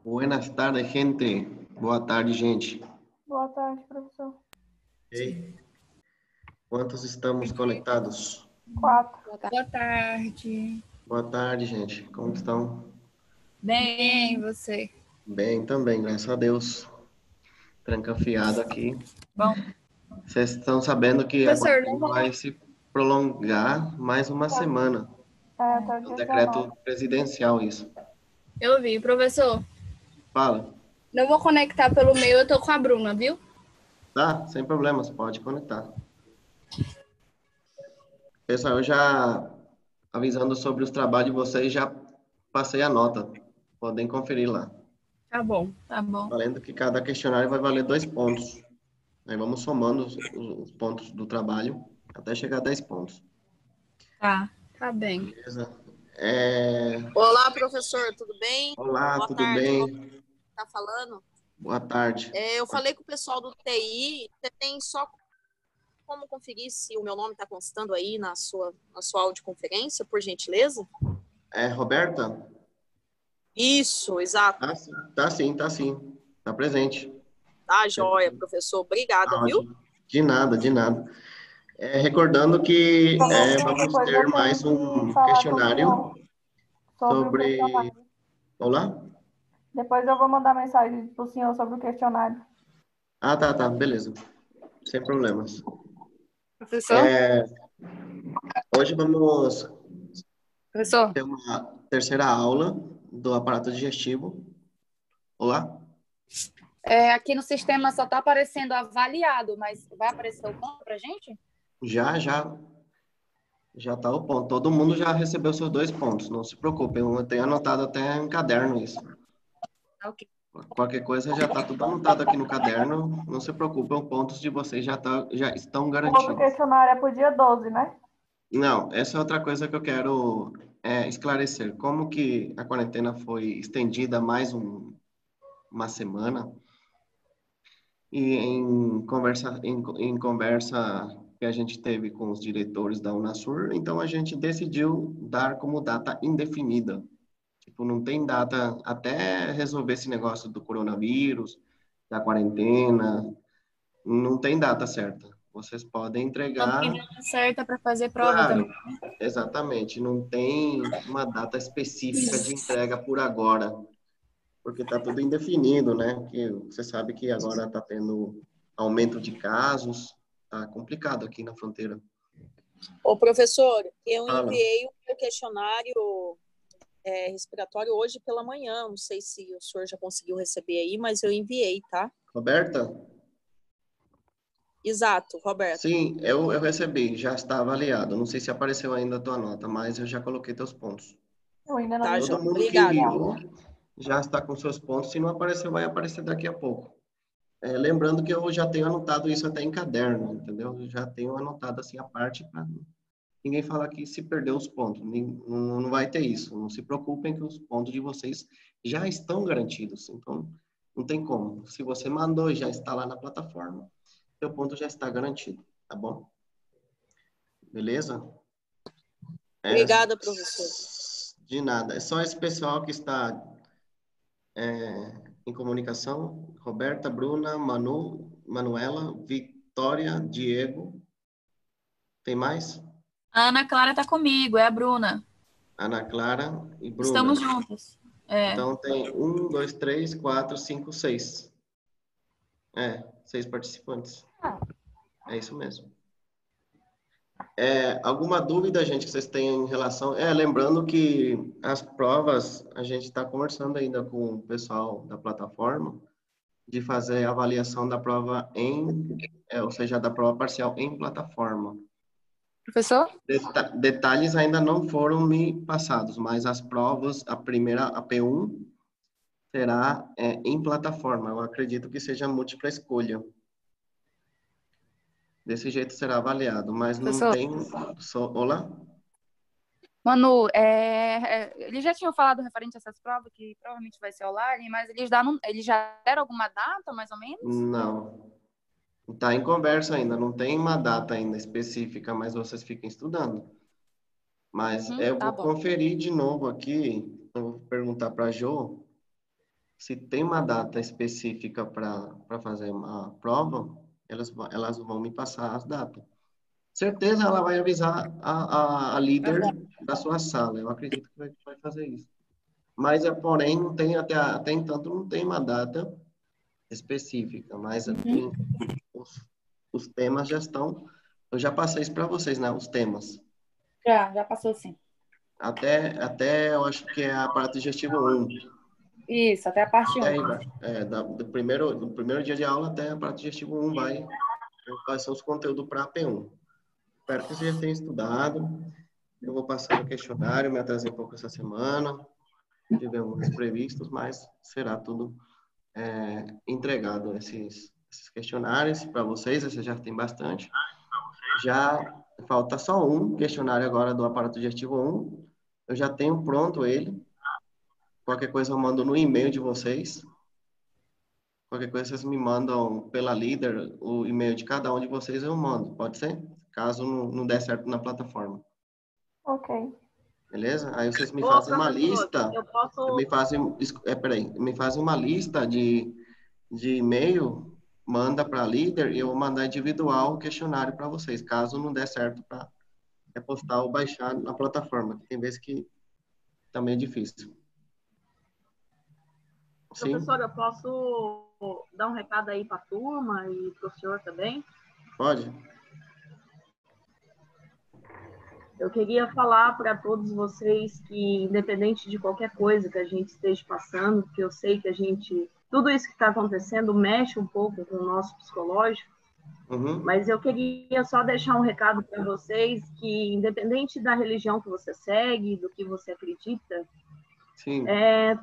Buenas tardes, gente. Boa tarde, gente. Boa tarde, professor. Ei, quantos estamos conectados? 4. Boa tarde. Boa tarde, gente. Como estão? Bem, você? Bem também, graças a Deus. Trancafiado aqui. Bom. Vocês estão sabendo que a Professor, quarentena vai se prolongar mais uma semana. Até o É um dia decreto 19. presidencial, isso. eu vi. Professor, Fala. não vou conectar pelo meu, eu tô com a Bruna, viu? Tá, sem problemas, pode conectar. Pessoal, eu já avisando sobre os trabalhos de vocês, já passei a nota. Podem conferir lá. Tá bom. Valendo que cada questionário vai valer 2 pontos. Aí vamos somando os pontos do trabalho até chegar a 10 pontos. Tá bem. Beleza? Olá, professor, tudo bem? Olá, Boa tudo tarde. bem? Tá falando? Boa tarde. Eu falei com o pessoal do TI. Você tem só como conferir se o meu nome está constando aí na sua audioconferência, por gentileza? Roberta? Isso, exato. Tá sim. Tá presente. Tá, joia, professor. Obrigada, Tá viu? ótimo. De nada, de nada. Recordando que vamos Depois ter eu tenho mais um que falar com o questionário senhor sobre o sobre... questionário. Olá? Depois eu vou mandar mensagem para o senhor sobre o questionário. Ah, tá, beleza. Sem problemas. Professor? Hoje vamos Professor? ter uma terceira aula do aparato digestivo. Olá? Aqui no sistema só está aparecendo avaliado, mas vai aparecer o ponto para gente? Já tá o ponto. Todo mundo já recebeu seus 2 pontos. Não se preocupem, eu tenho anotado até em caderno isso. Ok. Qualquer coisa já tá tudo anotado aqui no caderno. Não se preocupem, os pontos de vocês já estão O outro garantidos. questionário é para o dia 12, né? Não, essa é outra coisa que eu quero esclarecer. Como que a quarentena foi estendida mais uma semana? E em conversa que a gente teve com os diretores da Unasur, então a gente decidiu dar como data indefinida. Tipo, não tem data até resolver esse negócio do coronavírus, da quarentena, não tem data certa. Vocês podem Não tem entregar, data certa para fazer prova claro, também. exatamente, não tem uma data específica de entrega por agora, porque está tudo indefinido, né? Que você sabe que agora está tendo aumento de casos, tá complicado aqui na fronteira. Ô, professor, eu Fala. enviei o meu questionário respiratório hoje pela manhã. Não sei se o senhor já conseguiu receber aí, mas eu enviei, tá? Roberta? Exato, Roberto. Sim, eu recebi, já está avaliado. Não sei se apareceu ainda a tua nota, mas eu já coloquei teus pontos. Eu ainda não Tá, vi. Todo mundo que obrigada. enviou já está com seus pontos. Se não apareceu, vai aparecer daqui a pouco. Lembrando que eu já tenho anotado isso até em caderno, entendeu? Eu já tenho anotado assim a parte para ninguém falar que se perdeu os pontos. Não vai ter isso. Não se preocupem que os pontos de vocês já estão garantidos. Então, não tem como. Se você mandou e já está lá na plataforma, seu ponto já está garantido, tá bom? Beleza? Obrigada, professor. De nada. É só esse pessoal que está em comunicação. Roberta, Bruna, Manu, Manuela, Vitória, Diego. Tem mais? A Ana Clara está comigo, é a Bruna. Ana Clara e Bruna. Estamos juntas. Então tem 1, 2, 3, 4, 5, 6. 6 participantes. É isso mesmo. Alguma dúvida, gente, que vocês tenham em relação... lembrando que as provas, a gente está conversando ainda com o pessoal da plataforma de fazer a avaliação da prova ou seja, da prova parcial em plataforma. Professor? Detalhes ainda não foram me passados, mas as provas, a primeira, a P1, será em plataforma. Eu acredito que seja múltipla escolha. Desse jeito será avaliado, mas não Professor? tem... Olá? Manu, eles já tinham falado referente a essas provas, que provavelmente vai ser online, mas eles já deram alguma data, mais ou menos? Não. Está em conversa ainda, não tem uma data ainda específica, mas vocês fiquem estudando. Mas eu tá vou bom. conferir de novo aqui, eu vou perguntar para a Jo, se tem uma data específica para fazer uma prova, elas vão me passar as datas. Certeza ela vai avisar a líder da sua sala. Eu acredito que vai fazer isso. Mas, porém, não tem, até então, não tem uma data específica. Mas os temas já estão... Eu já passei isso para vocês, né? Os temas. Já passou sim. Até eu acho que é a parte digestivo 1. Isso, até a parte 1. Do primeiro dia de aula até a parte digestivo 1 quais são os conteúdos para a P1. Espero que vocês já tenham estudado. Eu vou passar o questionário, me atrasei um pouco essa semana. Tivemos imprevistos, mas será tudo entregado esses questionários para vocês. Vocês já tem bastante. Já falta só um questionário agora do aparato digestivo 1. Eu já tenho pronto ele. Qualquer coisa eu mando no e-mail de vocês. Qualquer coisa vocês me mandam pela líder, o e-mail de cada um de vocês eu mando. Pode ser? Caso não der certo na plataforma. Ok. Beleza? Aí vocês me Ô, fazem uma professor, lista. eu posso... Me fazem uma lista de e-mail, manda para a líder e eu vou mandar individual o questionário para vocês, caso não der certo para repostar ou baixar na plataforma. Tem vezes que também é difícil. Sim? Professor, eu posso dar um recado aí para a turma e para o senhor também? Pode? Eu queria falar para todos vocês que, independente de qualquer coisa que a gente esteja passando, porque eu sei que tudo isso que está acontecendo mexe um pouco com o nosso psicológico, mas eu queria só deixar um recado para vocês que, independente da religião que você segue, do que você acredita, Sim.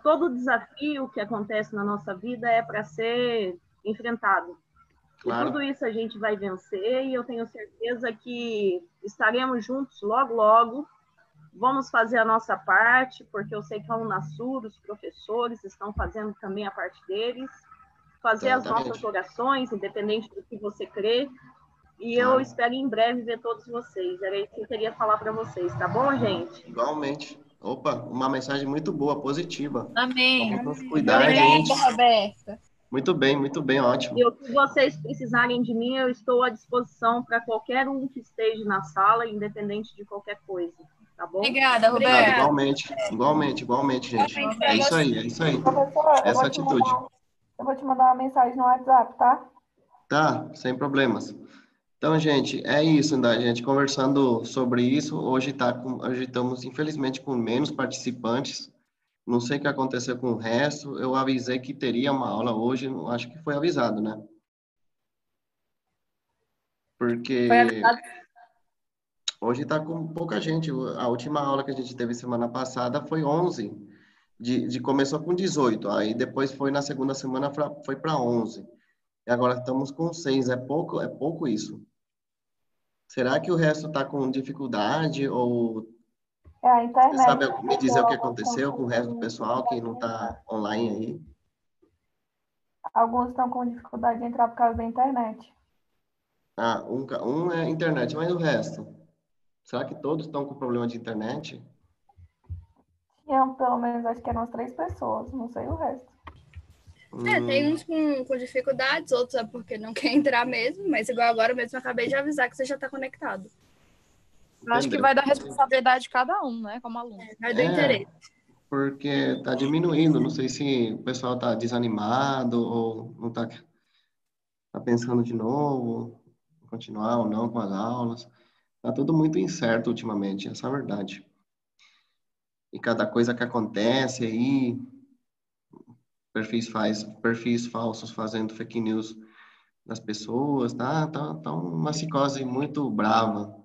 Todo desafio que acontece na nossa vida é para ser enfrentado. Claro. E tudo isso a gente vai vencer e eu tenho certeza que estaremos juntos logo, logo. Vamos fazer a nossa parte, porque eu sei que a Unasur, os professores, estão fazendo também a parte deles. Fazer as nossas orações, independente do que você crê. E eu espero em breve ver todos vocês. Era isso que eu queria falar para vocês, tá bom, gente? Igualmente. Opa, uma mensagem muito boa, positiva. Amém. Vamos nos cuidar, gente. Obrigada, Roberta. Muito bem, ótimo. E o que vocês precisarem de mim, eu estou à disposição para qualquer um que esteja na sala, independente de qualquer coisa, tá bom? Obrigada, Roberta. Igualmente, gente. É isso aí. Professora, Essa atitude. eu vou te mandar uma mensagem no WhatsApp, tá? Tá, sem problemas. Então, gente, é isso, né? A gente conversando sobre isso. Hoje estamos, infelizmente, com menos participantes. Não sei o que aconteceu com o resto. Eu avisei que teria uma aula hoje. Acho que foi avisado, né? Porque Foi avisado. hoje está com pouca gente. A última aula que a gente teve semana passada foi 11. Começou com 18. Aí depois foi na segunda semana, foi para 11. E agora estamos com 6. É pouco isso. Será que o resto está com dificuldade ou A internet. você sabe me dizer o que aconteceu com o resto do pessoal que não está online aí? Alguns estão com dificuldade de entrar por causa da internet. Ah, um é internet, mas o resto? Será que todos estão com problema de internet? Tinham pelo menos, acho que eram umas 3 pessoas, não sei o resto. Tem uns com dificuldades, outros é porque não quer entrar mesmo, mas igual agora mesmo eu acabei de avisar que você já está conectado. Eu acho que vai da responsabilidade de cada um, né, como aluno. Vai do interesse. Porque está diminuindo, não sei se o pessoal está desanimado ou não está pensando de novo, continuar ou não com as aulas. Está tudo muito incerto ultimamente, essa é a verdade. E cada coisa que acontece aí, perfis falsos fazendo fake news das pessoas, tá uma psicose muito brava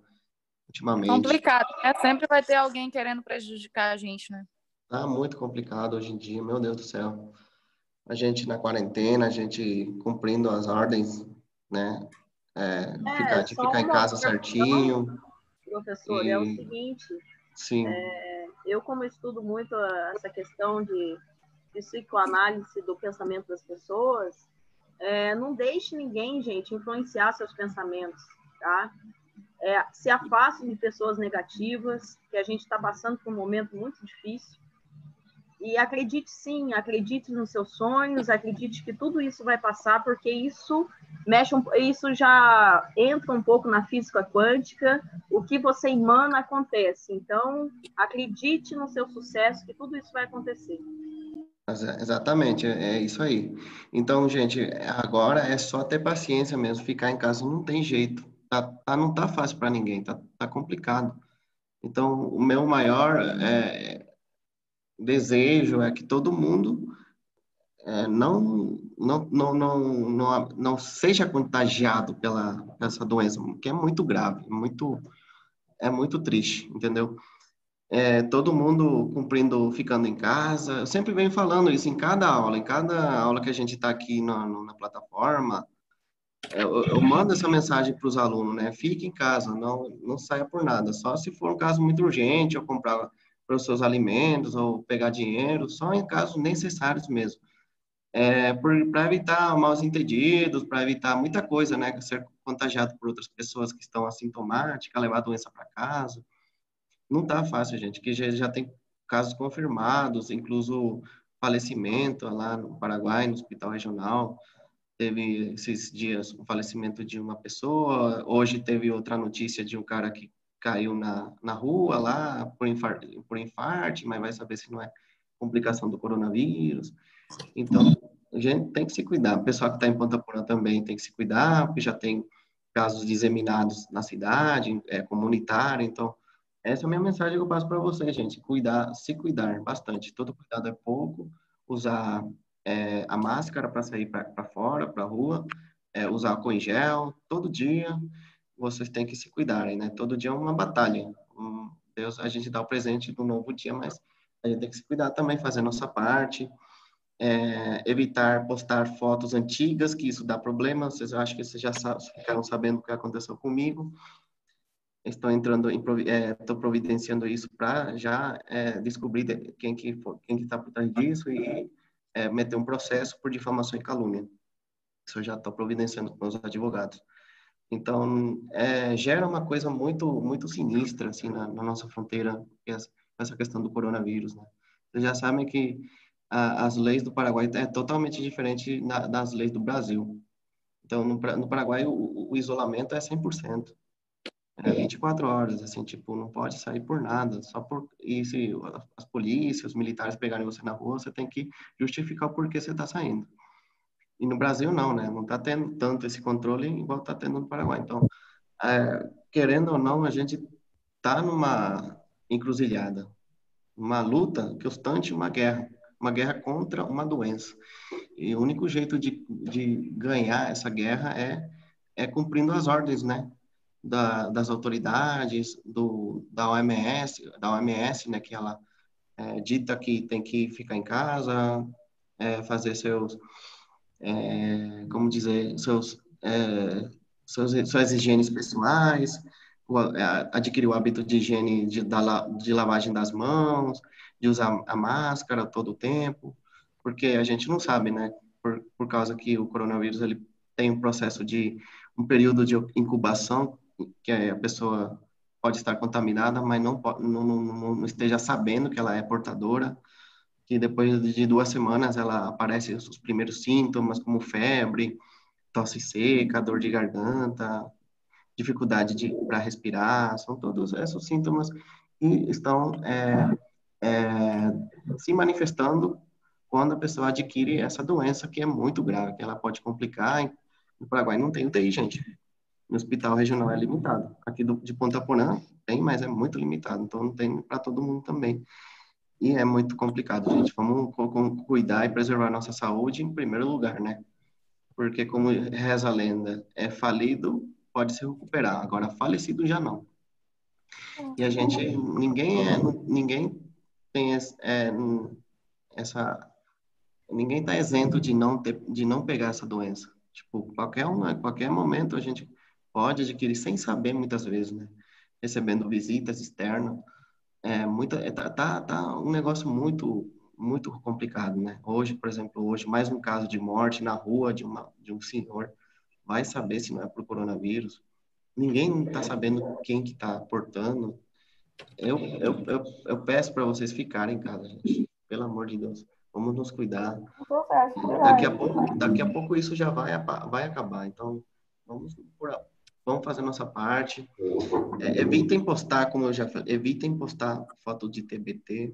ultimamente. Complicado, né? Sempre vai ter alguém querendo prejudicar a gente, né? Tá muito complicado hoje em dia, meu Deus do céu. A gente na quarentena, a gente cumprindo as ordens, né? Ficar em casa certinho. Professor, é o seguinte. Sim. Eu, como estudo muito essa questão de psicoanálise do pensamento das pessoas, não deixe ninguém, gente, influenciar seus pensamentos, tá? Se afaste de pessoas negativas, que a gente está passando por um momento muito difícil. E acredite sim, acredite nos seus sonhos, acredite que tudo isso vai passar, porque isso isso já entra um pouco na física quântica, o que você emana acontece. Então, acredite no seu sucesso, que tudo isso vai acontecer. Exatamente, é isso aí. Então, gente, agora é só ter paciência mesmo, ficar em casa não tem jeito. Não tá fácil para ninguém, tá complicado. Então, o meu maior desejo é que todo mundo não seja contagiado pela essa doença, que é muito grave, é muito triste, entendeu? Todo mundo cumprindo, ficando em casa. Eu sempre venho falando isso em cada aula que a gente está aqui na plataforma, eu mando essa mensagem para os alunos, né? Fique em casa, não saia por nada, só se for um caso muito urgente, ou comprar para os seus alimentos, ou pegar dinheiro, só em casos necessários mesmo. Para evitar maus entendidos, para evitar muita coisa, né? Ser contagiado por outras pessoas que estão assintomáticas, levar a doença para casa. Não tá fácil, gente, que já tem casos confirmados, incluso falecimento lá no Paraguai, no hospital regional. Teve esses dias o falecimento de uma pessoa. Hoje teve outra notícia de um cara que caiu na rua lá por infarte, mas vai saber se não é complicação do coronavírus. Então, a gente tem que se cuidar. O pessoal que está em Ponta Porã também tem que se cuidar, porque já tem casos disseminados na cidade, comunitário. Então, essa é a minha mensagem que eu passo para vocês, gente. Se cuidar bastante. Todo cuidado é pouco. Usar a máscara para sair para fora, para a rua. Usar álcool em gel. Todo dia vocês têm que se cuidarem, né? Todo dia é uma batalha. Deus, a gente dá o presente do novo dia, mas a gente tem que se cuidar também, fazer a nossa parte. Evitar postar fotos antigas, que isso dá problema. Eu acho que vocês já ficaram sabendo o que aconteceu comigo. Estou estou providenciando isso para já descobrir quem que está por trás disso e meter um processo por difamação e calúnia. Isso eu já estou providenciando com os advogados. Então, gera uma coisa muito sinistra assim na nossa fronteira, essa questão do coronavírus, né? Vocês já sabem que as leis do Paraguai é totalmente diferente das leis do Brasil. Então, no Paraguai, o isolamento é 100%. 24 horas, assim, tipo, não pode sair por nada, e se as polícias, os militares pegarem você na rua, você tem que justificar o porquê você está saindo. E no Brasil não, né? Não está tendo tanto esse controle igual está tendo no Paraguai. Então, querendo ou não, a gente está numa encruzilhada, uma luta constante, uma guerra contra uma doença. E o único jeito de ganhar essa guerra é cumprindo as ordens, né? Das autoridades, da OMS, né? Que ela dita que tem que ficar em casa, fazer como dizer, suas higienes pessoais, adquirir o hábito de higiene de lavagem das mãos, de usar a máscara todo o tempo, porque a gente não sabe, né? Por causa que o coronavírus ele tem um período de incubação, que a pessoa pode estar contaminada, mas não esteja sabendo que ela é portadora, que depois de 2 semanas ela aparece os primeiros sintomas, como febre, tosse seca, dor de garganta, dificuldade para respirar, são todos esses sintomas que estão se manifestando quando a pessoa adquire essa doença que é muito grave, que ela pode complicar. No Paraguai não tem UTI, gente. No hospital regional é limitado. Aqui de Ponta Porã tem, mas é muito limitado, então não tem para todo mundo também. E é muito complicado, gente. Vamos cuidar e preservar a nossa saúde em primeiro lugar, né? Porque, como reza a lenda, falido pode se recuperar, agora falecido já não. E a gente, ninguém tem ninguém está isento de não pegar essa doença. Tipo, qualquer momento a gente pode adquirir sem saber muitas vezes, né? Recebendo visitas externas. Tá um negócio muito complicado, né? Hoje, por exemplo, mais um caso de morte na rua de um senhor. Vai saber se não é por coronavírus. Ninguém está sabendo quem que está portando. Eu peço para vocês ficarem em casa, gente. Pelo amor de Deus, vamos nos cuidar. Então, você acha que vai? Daqui a pouco isso já vai acabar. Então, vamos fazer nossa parte. Evitem postar, como eu já falei, evitem postar foto de TBT,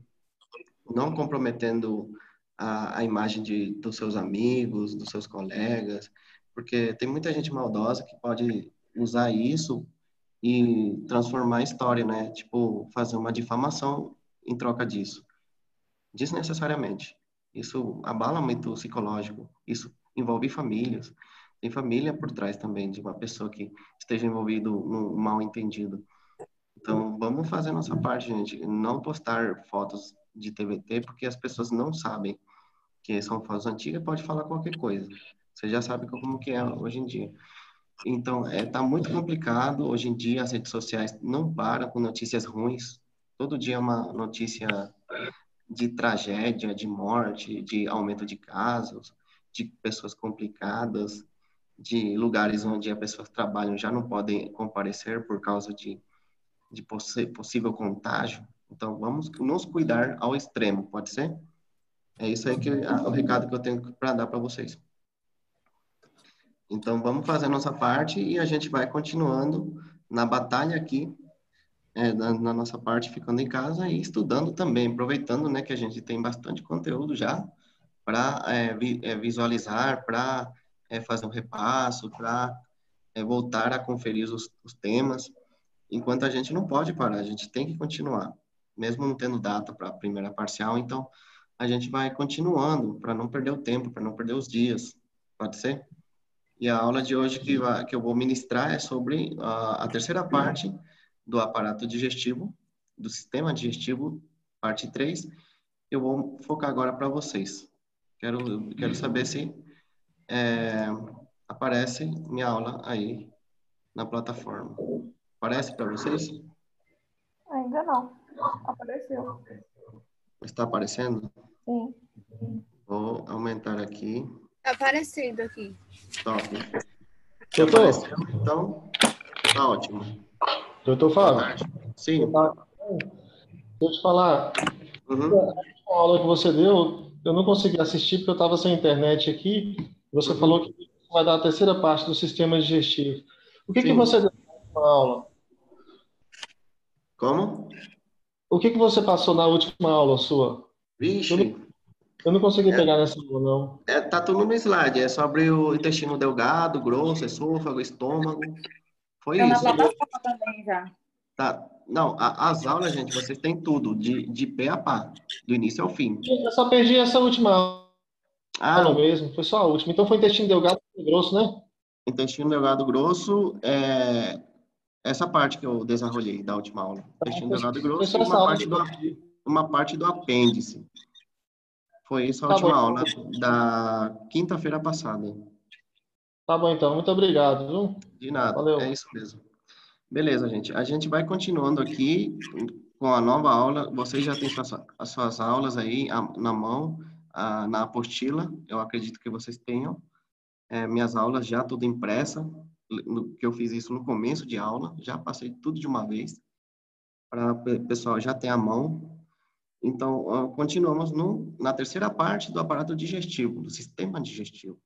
não comprometendo a imagem dos seus amigos, dos seus colegas, porque tem muita gente maldosa que pode usar isso e transformar a história, né? Tipo, fazer uma difamação em troca disso, desnecessariamente. Isso abala muito o psicológico, isso envolve famílias. Tem família por trás também de uma pessoa que esteja envolvido num mal entendido. Então, vamos fazer nossa parte, gente. Não postar fotos de TBT, porque as pessoas não sabem que são fotos antigas, pode falar qualquer coisa. Você já sabe como que é hoje em dia. Então, tá muito complicado. Hoje em dia, as redes sociais não param com notícias ruins. Todo dia é uma notícia de tragédia, de morte, de aumento de casos, de pessoas complicadas, de lugares onde as pessoas trabalham já não podem comparecer por causa de possível contágio. Então, vamos nos cuidar ao extremo, pode ser? É isso aí o recado que eu tenho para dar para vocês. Então, vamos fazer a nossa parte e a gente vai continuando na batalha aqui, na nossa parte, ficando em casa e estudando também, aproveitando, né, que a gente tem bastante conteúdo já para visualizar, para fazer um repasso, para voltar a conferir os temas. Enquanto a gente não pode parar, a gente tem que continuar, mesmo não tendo data para a primeira parcial, então a gente vai continuando para não perder o tempo, para não perder os dias, pode ser? E a aula de hoje que eu vou ministrar é sobre a terceira parte do aparato digestivo, do sistema digestivo, parte 3. Eu vou focar agora para vocês. Quero saber se aparece minha aula aí na plataforma. Aparece para vocês? Ainda não. Apareceu. Está aparecendo? Sim. Vou aumentar aqui. Tá aparecendo aqui. Top. Se Doutor, apareceu, então, tá ótimo. doutor Boa Fábio, tarde. Sim. deixa eu te falar, Uhum. a aula que você deu, eu não consegui assistir porque eu estava sem internet aqui. Você falou que vai dar a terceira parte do sistema digestivo. O que Sim. você deu na última aula? Como? O que você passou na última aula sua? Vixe, Eu não consegui pegar nessa aula, não. tá tudo no slide. É sobre o intestino delgado, grosso, esôfago, estômago. Foi Tem na isso. plataforma também já. Tá. Não, as aulas, gente, vocês têm tudo, de pé a pá, do início ao fim. Eu só perdi essa última aula Ah, mesmo, foi só a última. Então foi intestino delgado e grosso, né? intestino delgado grosso é essa parte que eu desarrolhei da última aula. Intestino delgado Foi grosso só e essa aula que eu perdi. uma parte do apêndice. Foi isso a Tá bom, última aula da quinta-feira passada. tá bom então. Muito obrigado, viu? De nada, Valeu. é isso mesmo. Beleza, gente. A gente vai continuando aqui com a nova aula. Vocês já têm as suas aulas aí na mão, na apostila. Eu acredito que vocês tenham. Minhas aulas já tudo impressa, que eu fiz isso no começo de aula. Já passei tudo de uma vez, para o pessoal já ter a mão. Então, continuamos na terceira parte do aparato digestivo, do sistema digestivo.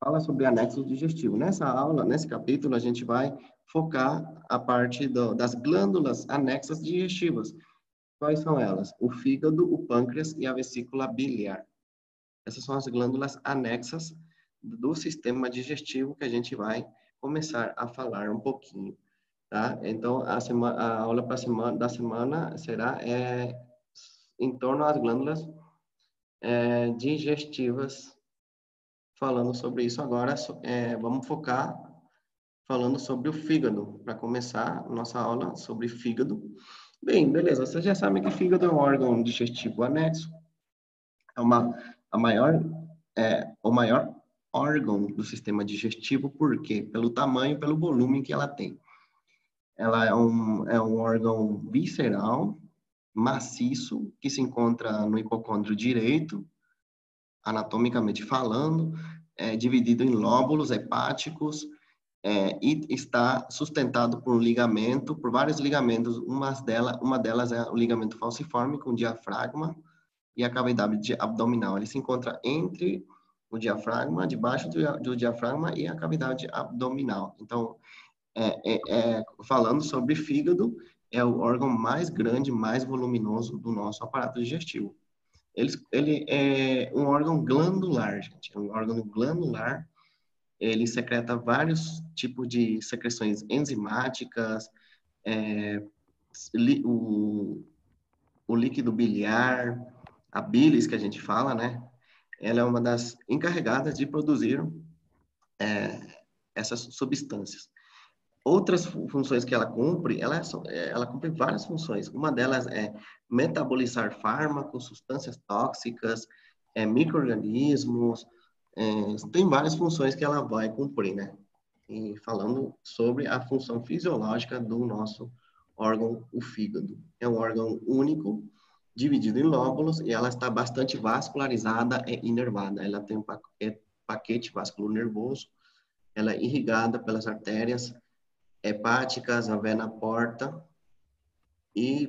Fala sobre anexo digestivo. Nessa aula, nesse capítulo, a gente vai focar a parte das glândulas anexas digestivas. Quais são elas? O fígado, o pâncreas e a vesícula biliar. Essas são as glândulas anexas do sistema digestivo que a gente vai começar a falar um pouquinho, tá? Então, a aula da semana será em torno às glândulas digestivas. Falando sobre isso agora, vamos focar falando sobre o fígado, para começar nossa aula sobre fígado. Bem, beleza, vocês já sabem que fígado é um órgão digestivo anexo, é o maior órgão do sistema digestivo, por quê? Pelo tamanho e pelo volume que ela tem. Ela é um órgão visceral, maciço, que se encontra no hipocôndrio direito, anatomicamente falando, dividido em lóbulos hepáticos, e está sustentado por vários ligamentos. Uma delas é o ligamento falciforme com diafragma, e a cavidade abdominal. Ele se encontra entre o diafragma, debaixo do diafragma e a cavidade abdominal. Então, falando sobre fígado, é o órgão mais grande, mais voluminoso do nosso aparato digestivo. Ele é um órgão glandular, gente. É um órgão glandular. Ele secreta vários tipos de secreções enzimáticas, o líquido biliar, a bilis que a gente fala, né? Ela é uma das encarregadas de produzir essas substâncias. Outras funções que ela cumpre cumpre várias funções. Uma delas é metabolizar fármacos, substâncias tóxicas, micro-organismos. Tem várias funções que ela vai cumprir, né? E falando sobre a função fisiológica do nosso órgão, o fígado. É um órgão único, dividido em lóbulos, e ela está bastante vascularizada e inervada. Ela tem um paquete vascular nervoso, ela é irrigada pelas artérias hepáticas, a vena porta e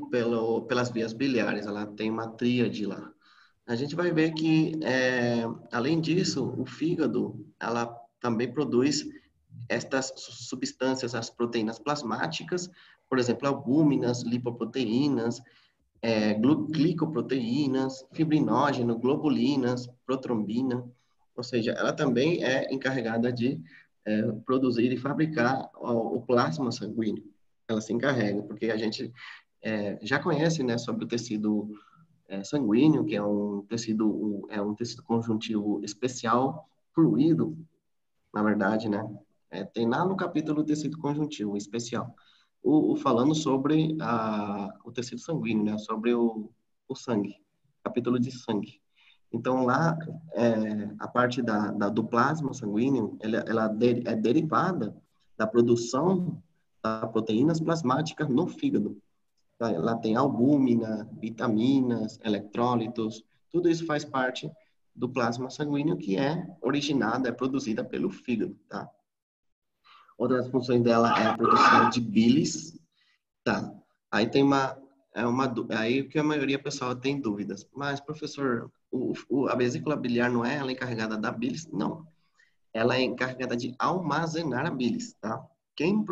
pelas vias biliares. Ela tem uma tríade lá. A gente vai ver que, além disso, o fígado, ela também produz estas substâncias, as proteínas plasmáticas, por exemplo, albúminas, lipoproteínas, glicoproteínas, fibrinógeno, globulinas, protrombina. Ou seja, ela também é encarregada de produzir e fabricar o plasma sanguíneo. Ela se encarrega, porque a gente já conhece, né, sobre o tecido sanguíneo, que é um tecido conjuntivo especial, fluido, na verdade, né? Tem lá no capítulo do tecido conjuntivo especial, falando sobre o tecido sanguíneo, né? Sobre o sangue, capítulo de sangue. Então, lá, a parte do plasma sanguíneo, ela é derivada da produção das proteínas plasmáticas no fígado. Ela tem albúmina, vitaminas, eletrólitos, tudo isso faz parte do plasma sanguíneo que é originada, é produzida pelo fígado, tá? Outra das funções dela é a produção de bilis, tá? Aí tem aí que a maioria pessoal tem dúvidas. Mas, professor, a vesícula biliar não é ela encarregada da bilis? Não. Ela é encarregada de armazenar a bilis, tá? Quem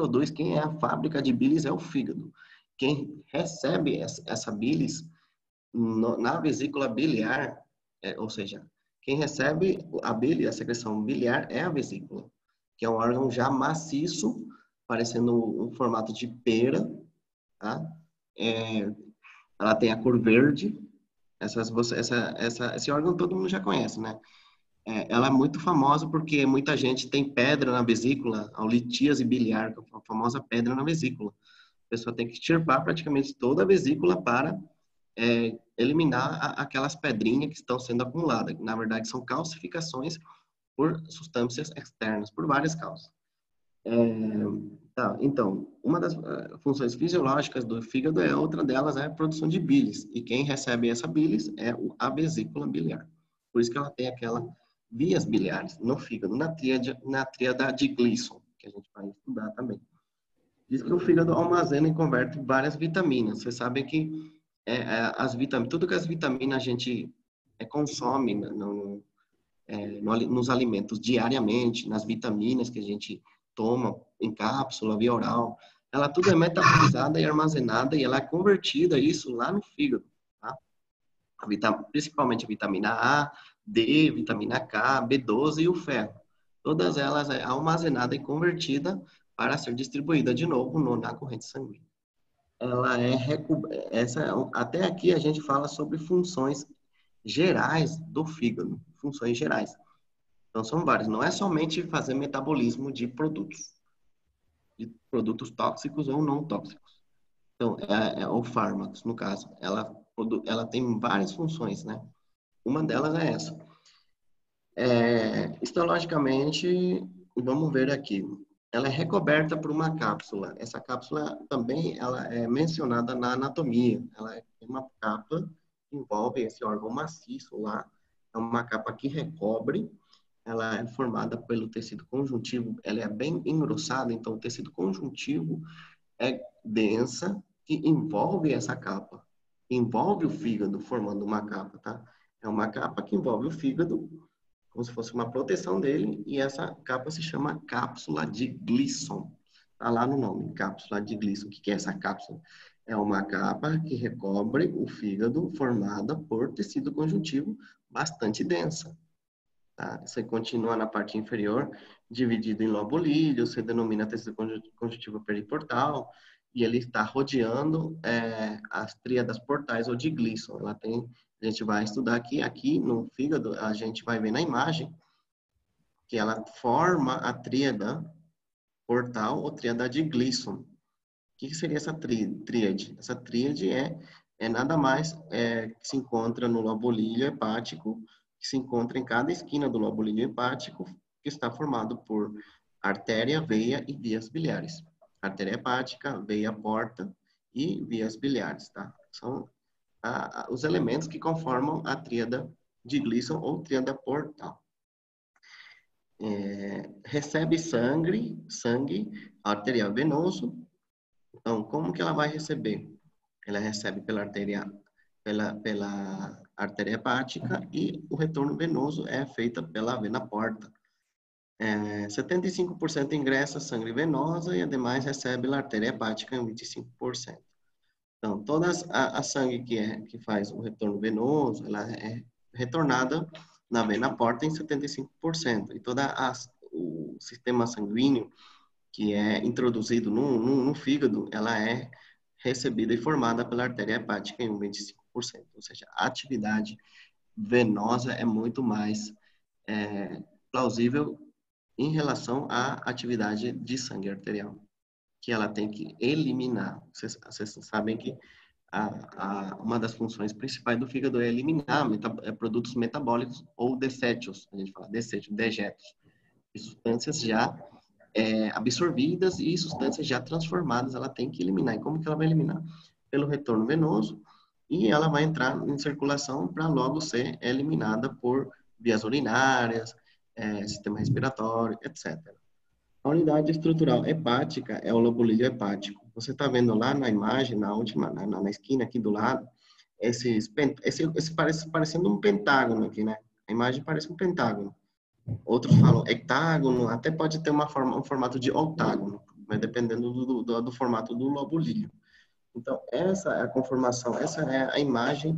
é a fábrica de bilis é o fígado. Quem recebe essa bilis na vesícula biliar, ou seja, quem recebe a bilis, a secreção biliar, é a vesícula, que é um órgão já maciço, parecendo um formato de pera, tá? Ela tem a cor verde. Esse órgão todo mundo já conhece, né? Ela é muito famosa porque muita gente tem pedra na vesícula, a litíase biliar, que é a famosa pedra na vesícula. A pessoa tem que extirpar praticamente toda a vesícula para eliminar aquelas pedrinhas que estão sendo acumuladas. Na verdade, são calcificações por substâncias externas, por várias causas. Tá, então, uma das funções fisiológicas do fígado outra delas é a produção de bilis. E quem recebe essa bilis é a vesícula biliar. Por isso que ela tem aquela vias biliares no fígado, na tríade de Gleason, que a gente vai estudar também. Diz que o fígado armazena e converte várias vitaminas. Vocês sabem que tudo que as vitaminas a gente consome nos alimentos diariamente, nas vitaminas que a gente toma em cápsula, via oral, ela tudo é metabolizada e armazenada e ela é convertida isso lá no fígado, tá? Principalmente a vitamina A, D, vitamina K, B12 e o ferro. Todas elas é armazenada e convertida para ser distribuída de novo na corrente sanguínea. Até aqui a gente fala sobre funções gerais do fígado, funções gerais. Então, são várias. Não é somente fazer metabolismo de produtos tóxicos ou não tóxicos. Então, ou fármacos, no caso. Ela tem várias funções, né? Uma delas é essa. Histologicamente, vamos ver aqui. Ela é recoberta por uma cápsula. Essa cápsula também ela é mencionada na anatomia. Ela é uma capa que envolve esse órgão maciço lá. É uma capa que recobre. Ela é formada pelo tecido conjuntivo. Ela é bem engrossada, então o tecido conjuntivo é densa, que envolve essa capa. envolve o fígado, formando uma capa, tá? É uma capa que envolve o fígado, como se fosse uma proteção dele, e essa capa se chama cápsula de Gleason. Tá lá no nome, cápsula de Gleason. O que é essa cápsula? É uma capa que recobre o fígado formada por tecido conjuntivo bastante densa. Tá? Você continua na parte inferior, dividido em lobolídeo, se denomina tecido conjuntivo periportal, e ele está rodeando as tríadas portais ou de Gleason. A gente vai estudar aqui no fígado, a gente vai ver na imagem que ela forma a tríada portal ou tríada de Gleason. O que seria essa tríade? Essa tríade é nada mais que se encontra no lobolídeo hepático, que se encontra em cada esquina do lobolídeo hepático, que está formado por artéria, veia e vias biliares. Artéria hepática, veia porta e vias biliares, tá? São os elementos que conformam a tríada de Gleason ou tríada portal. Recebe sangue arterial venoso. Então, como que ela vai receber? Ela recebe pela artéria hepática e o retorno venoso é feito pela vena porta. 75% ingressa sangue venosa e, ademais, recebe pela artéria hepática em 25%. Então, toda a sangue que faz o retorno venoso, ela é retornada na vena porta em 75%. E todo o sistema sanguíneo que é introduzido no fígado, ela é recebida e formada pela artéria hepática em 25%. Ou seja, a atividade venosa é muito mais plausível em relação à atividade de sangue arterial, que ela tem que eliminar. Vocês sabem que uma das funções principais do fígado é eliminar produtos metabólicos ou dessétios, a gente fala dessétios, dejetos, e substâncias já absorvidas e substâncias já transformadas, ela tem que eliminar. E como que ela vai eliminar? Pelo retorno venoso, e ela vai entrar em circulação para logo ser eliminada por vias urinárias, sistema respiratório, etc. A unidade estrutural hepática é o lobolídeo hepático. Você está vendo lá na imagem, na esquina aqui do lado, esse parecendo um pentágono aqui, né? A imagem parece um pentágono. Outros falam hectágono, até pode ter um formato de octágono, mas dependendo do formato do lobolídeo. Então, essa é a conformação, essa é a imagem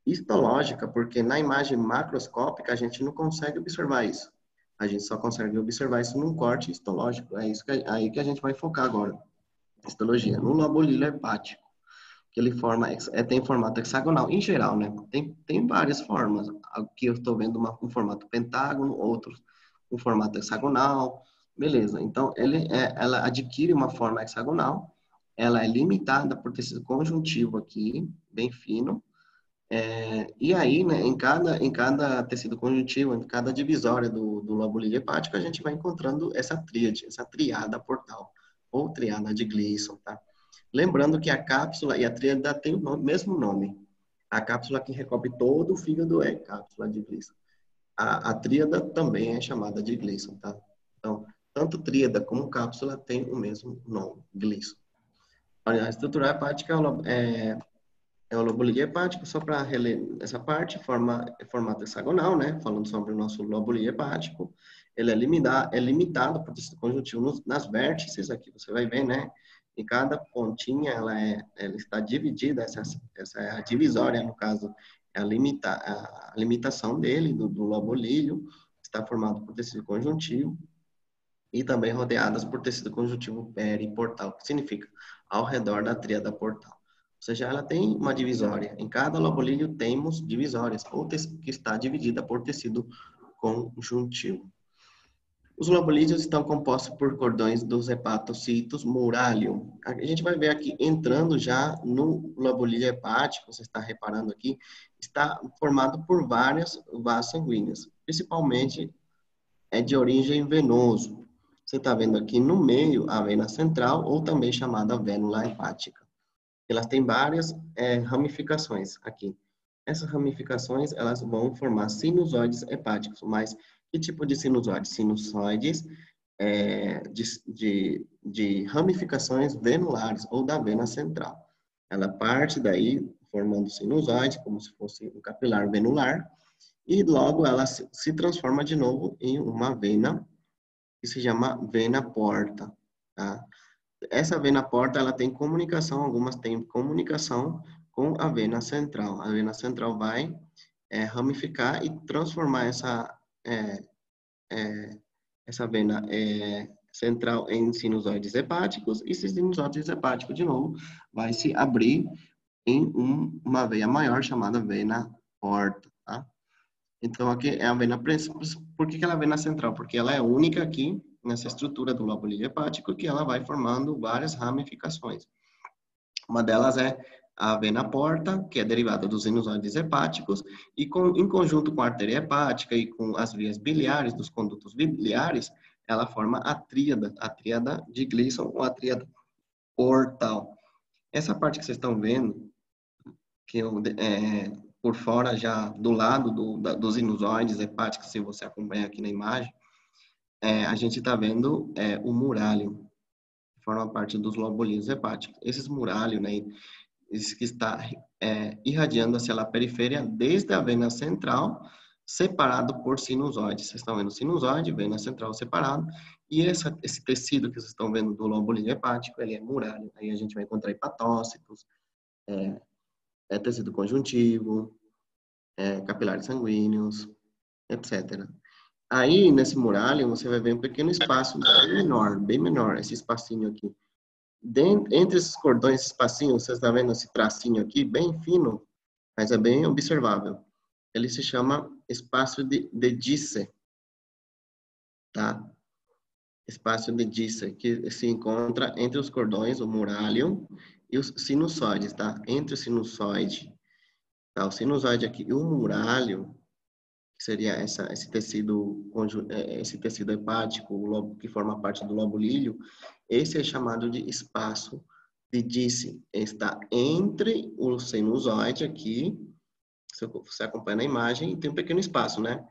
histológica, porque na imagem macroscópica a gente não consegue observar isso. A gente só consegue observar isso num corte histológico. É isso aí que a gente vai focar agora. Histologia. No lobolídeo hepático, que ele tem formato hexagonal, em geral, né? Tem várias formas. Aqui eu estou vendo um formato pentágono, outros um formato hexagonal, beleza. Então, ela adquire uma forma hexagonal, ela é limitada por tecido conjuntivo aqui, bem fino, e aí, né, em cada tecido conjuntivo, em cada divisória do lobolídeo hepático, a gente vai encontrando essa tríade, essa triada portal, ou triada de Gleason, tá? Lembrando que a cápsula e a tríada têm o mesmo nome. A cápsula que recobre todo o fígado é cápsula de Gleason. A tríada também é chamada de Gleason, tá? Então, tanto tríada como cápsula têm o mesmo nome, Gleason. A estrutura hepática é o lobolídeo hepático, só para reler essa parte, formato hexagonal, né? Falando sobre o nosso lobolídeo hepático. Ele é limitado por tecido conjuntivo nas vértices, aqui você vai ver, né? E cada pontinha, ela está dividida, essa é a divisória, no caso, é a limitação dele, do lobolídeo, está formado por tecido conjuntivo, e também rodeadas por tecido conjuntivo periportal, que significa ao redor da tríada portal. Ou seja, ela tem uma divisória. Em cada lobolídeo temos divisórias, ou que está dividida por tecido conjuntivo. Os lobolídeos estão compostos por cordões dos hepatocitos muralium. A gente vai ver aqui, entrando já no lobolídeo hepático, você está reparando aqui, está formado por várias vasos sanguíneos, principalmente de origem venoso. Você está vendo aqui no meio a vena central, ou também chamada vênula hepática. Elas têm várias ramificações aqui. Essas ramificações, elas vão formar sinusoides hepáticos, mas que tipo de sinusoides? Sinusoides de ramificações venulares ou da vena central. Ela parte daí, formando sinusoide, como se fosse um capilar venular, e logo ela se transforma de novo em uma vena, que se chama vena porta, tá? Essa vena porta, ela tem comunicação, algumas têm comunicação com a vena central. A vena central vai ramificar e transformar essa vena central em sinusoides hepáticos, e esses sinusoides hepáticos, de novo, vai se abrir em uma veia maior chamada vena porta, tá? Então, aqui é a vena principal. Por que ela é a vena central? Porque ela é única aqui, nessa estrutura do lobo hepático, que ela vai formando várias ramificações. Uma delas é a vena porta, que é derivada dos sinusoides hepáticos, e em conjunto com a artéria hepática e com as vias biliares, dos condutos biliares, ela forma a tríada de Gleason, ou a tríada portal. Essa parte que vocês estão vendo, que por fora, já do lado dos sinusoides hepáticos, se você acompanha aqui na imagem, a gente está vendo o murálium, que forma parte dos lobulinhos hepáticos. Esses murálios, né, esse que está irradiando hacia a periferia, desde a vena central, separado por sinusoide. Vocês estão vendo sinusoide, vena central separado, e esse tecido que vocês estão vendo do lobulinho hepático, ele é murário. Aí a gente vai encontrar hepatócitos, tecido conjuntivo, capilares sanguíneos, etc. Aí, nesse murário, você vai ver um pequeno espaço bem menor, esse espacinho aqui. Entre esses cordões, esse espacinho, vocês estão vendo esse tracinho aqui, bem fino, mas é bem observável. Ele se chama espaço de Disse, tá? Espaço de Disse, que se encontra entre os cordões, o murálium, e os sinusoides, tá? Entre o sinusoide, tá? O sinusoide aqui e o murálium, que seria esse tecido hepático, o lobo, que forma parte do lobo líleo, esse é chamado de espaço de Disse. Está entre o sinusoide aqui, se você acompanha na imagem, tem um pequeno espaço, né?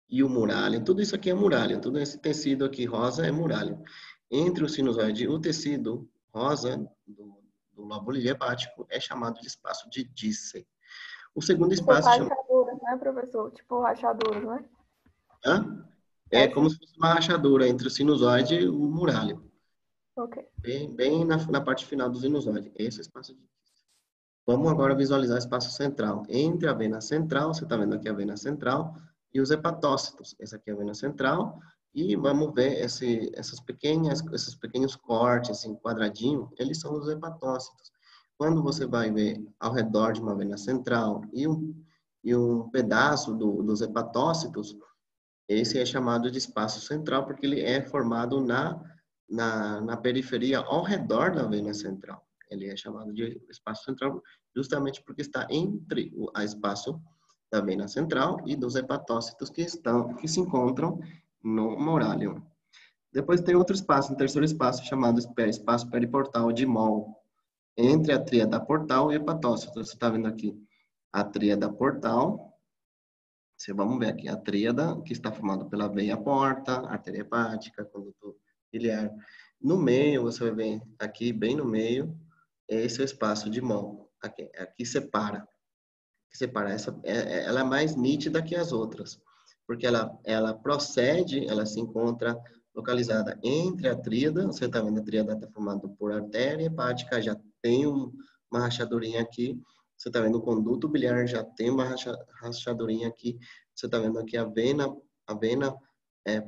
E o murálium, tudo isso aqui é murálium, todo esse tecido aqui rosa é murálium. Entre o sinusoide e o tecido rosa do lobo líleo hepático é chamado de espaço de Disse. O segundo espaço Tipo rachaduras, né, professor? Tipo rachaduras, né? É como se fosse uma rachadura entre o sinusoide e o murálium. Ok. Bem na parte final do sinusoide. Esse é o espaço de Disse. Vamos agora visualizar o espaço central. Entre a vena central, você está vendo aqui a vena central, e os hepatócitos. Essa aqui é a vena central. E vamos ver esses pequenos cortes em quadradinho, eles são os hepatócitos. Quando você vai ver ao redor de uma vena central e um pedaço dos hepatócitos, esse é chamado de espaço central, porque ele é formado na periferia ao redor da vena central. Ele é chamado de espaço central justamente porque está entre o espaço da vena central e dos hepatócitos que se encontram no murálium. Depois tem outro espaço, um terceiro espaço, chamado espaço periportal de Moll, entre a tríada portal e hepatócito. Você está vendo aqui a tríada portal. Vamos ver aqui a tríada, que está formada pela veia porta, artéria hepática, conduto biliar. No meio, você vai ver aqui, bem no meio, esse é o espaço de Moll. Aqui separa. Ela é mais nítida que as outras, porque ela procede, ela se encontra localizada entre a tríada. Você está vendo a tríada está formada por artéria hepática, já tem uma rachadurinha aqui. Você está vendo o conduto biliar, já tem uma rachadurinha aqui. Você está vendo aqui a vena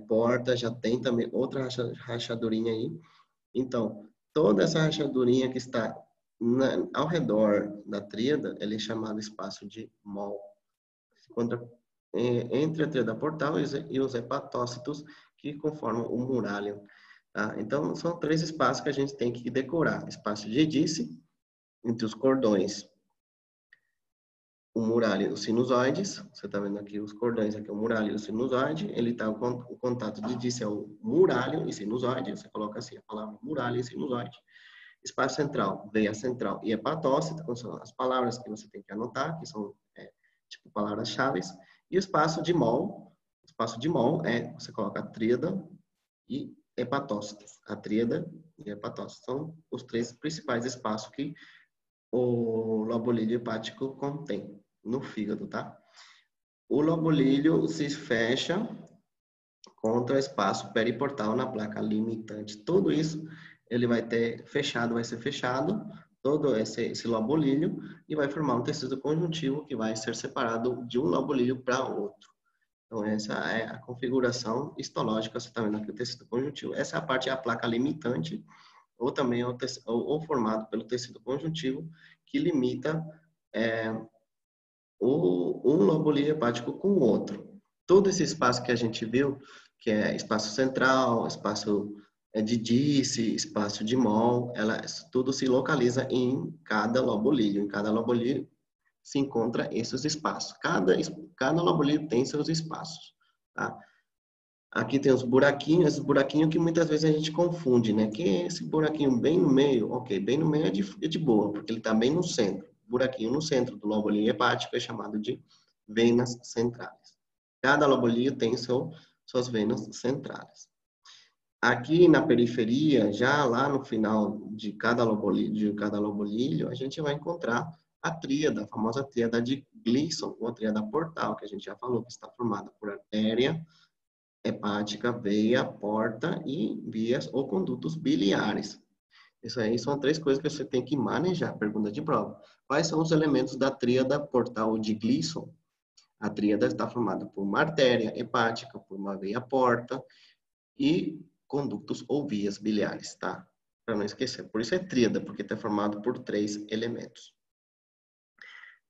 porta, já tem também outra rachadurinha aí. Então, toda essa rachadurinha que está ao redor da tríada, ele é chamado espaço de Moll. Se encontra entre a tríada portal e os hepatócitos que conformam o murálium. Tá? Então, são 3 espaços que a gente tem que decorar. Espaço de Disse, entre os cordões, o murálium e os sinusoides. Você está vendo aqui os cordões, aqui o murálium e o sinusoide. Ele está o contato de Disse é o murálium e sinusoide. Você coloca assim a palavra murálium e sinusoide. Espaço central, veia central e hepatócito, que são as palavras que você tem que anotar, que são tipo palavras-chave. E o espaço de Moll. O espaço de Moll você coloca a tríada e hepatócitos. A tríada e hepatócitos são os 3 principais espaços que o lobulídeo hepático contém no fígado, tá? O lobulídeo se fecha contra o espaço periportal na placa limitante. Tudo isso ele vai ter fechado, vai ser fechado, todo esse lobulídeo, e vai formar um tecido conjuntivo que vai ser separado de um lobulídeo para outro. Então, essa é a configuração histológica, você está vendo aqui o tecido conjuntivo. Essa parte é a placa limitante, ou também é ou formado pelo tecido conjuntivo, que limita um lobulídeo hepático com o outro. Todo esse espaço que a gente viu, que é espaço central, espaço de Disse, espaço de Moll, tudo se localiza em cada lobulídeo. Em cada lobulídeo se encontra esses espaços. Cada lobulídeo tem seus espaços, tá? Aqui tem os buraquinhos, esse buraquinho que muitas vezes a gente confunde, né? Que é esse buraquinho bem no meio? Ok, bem no meio é de boa, porque ele está bem no centro. Buraquinho no centro do lobulídeo hepático é chamado de venas centrais. Cada lobulídeo tem suas venas centrais. Aqui na periferia, já lá no final de cada lobulídeo, a gente vai encontrar a tríada, a famosa tríada de Gleason, ou a tríada portal, que a gente já falou, que está formada por artéria hepática, veia, porta e vias ou condutos biliares. Isso aí são 3 coisas que você tem que manejar, pergunta de prova. Quais são os elementos da tríada portal de Gleason? A tríada está formada por uma artéria hepática, por uma veia porta e condutos ou vias biliares, tá? Para não esquecer. Por isso é tríada, porque está formado por 3 elementos.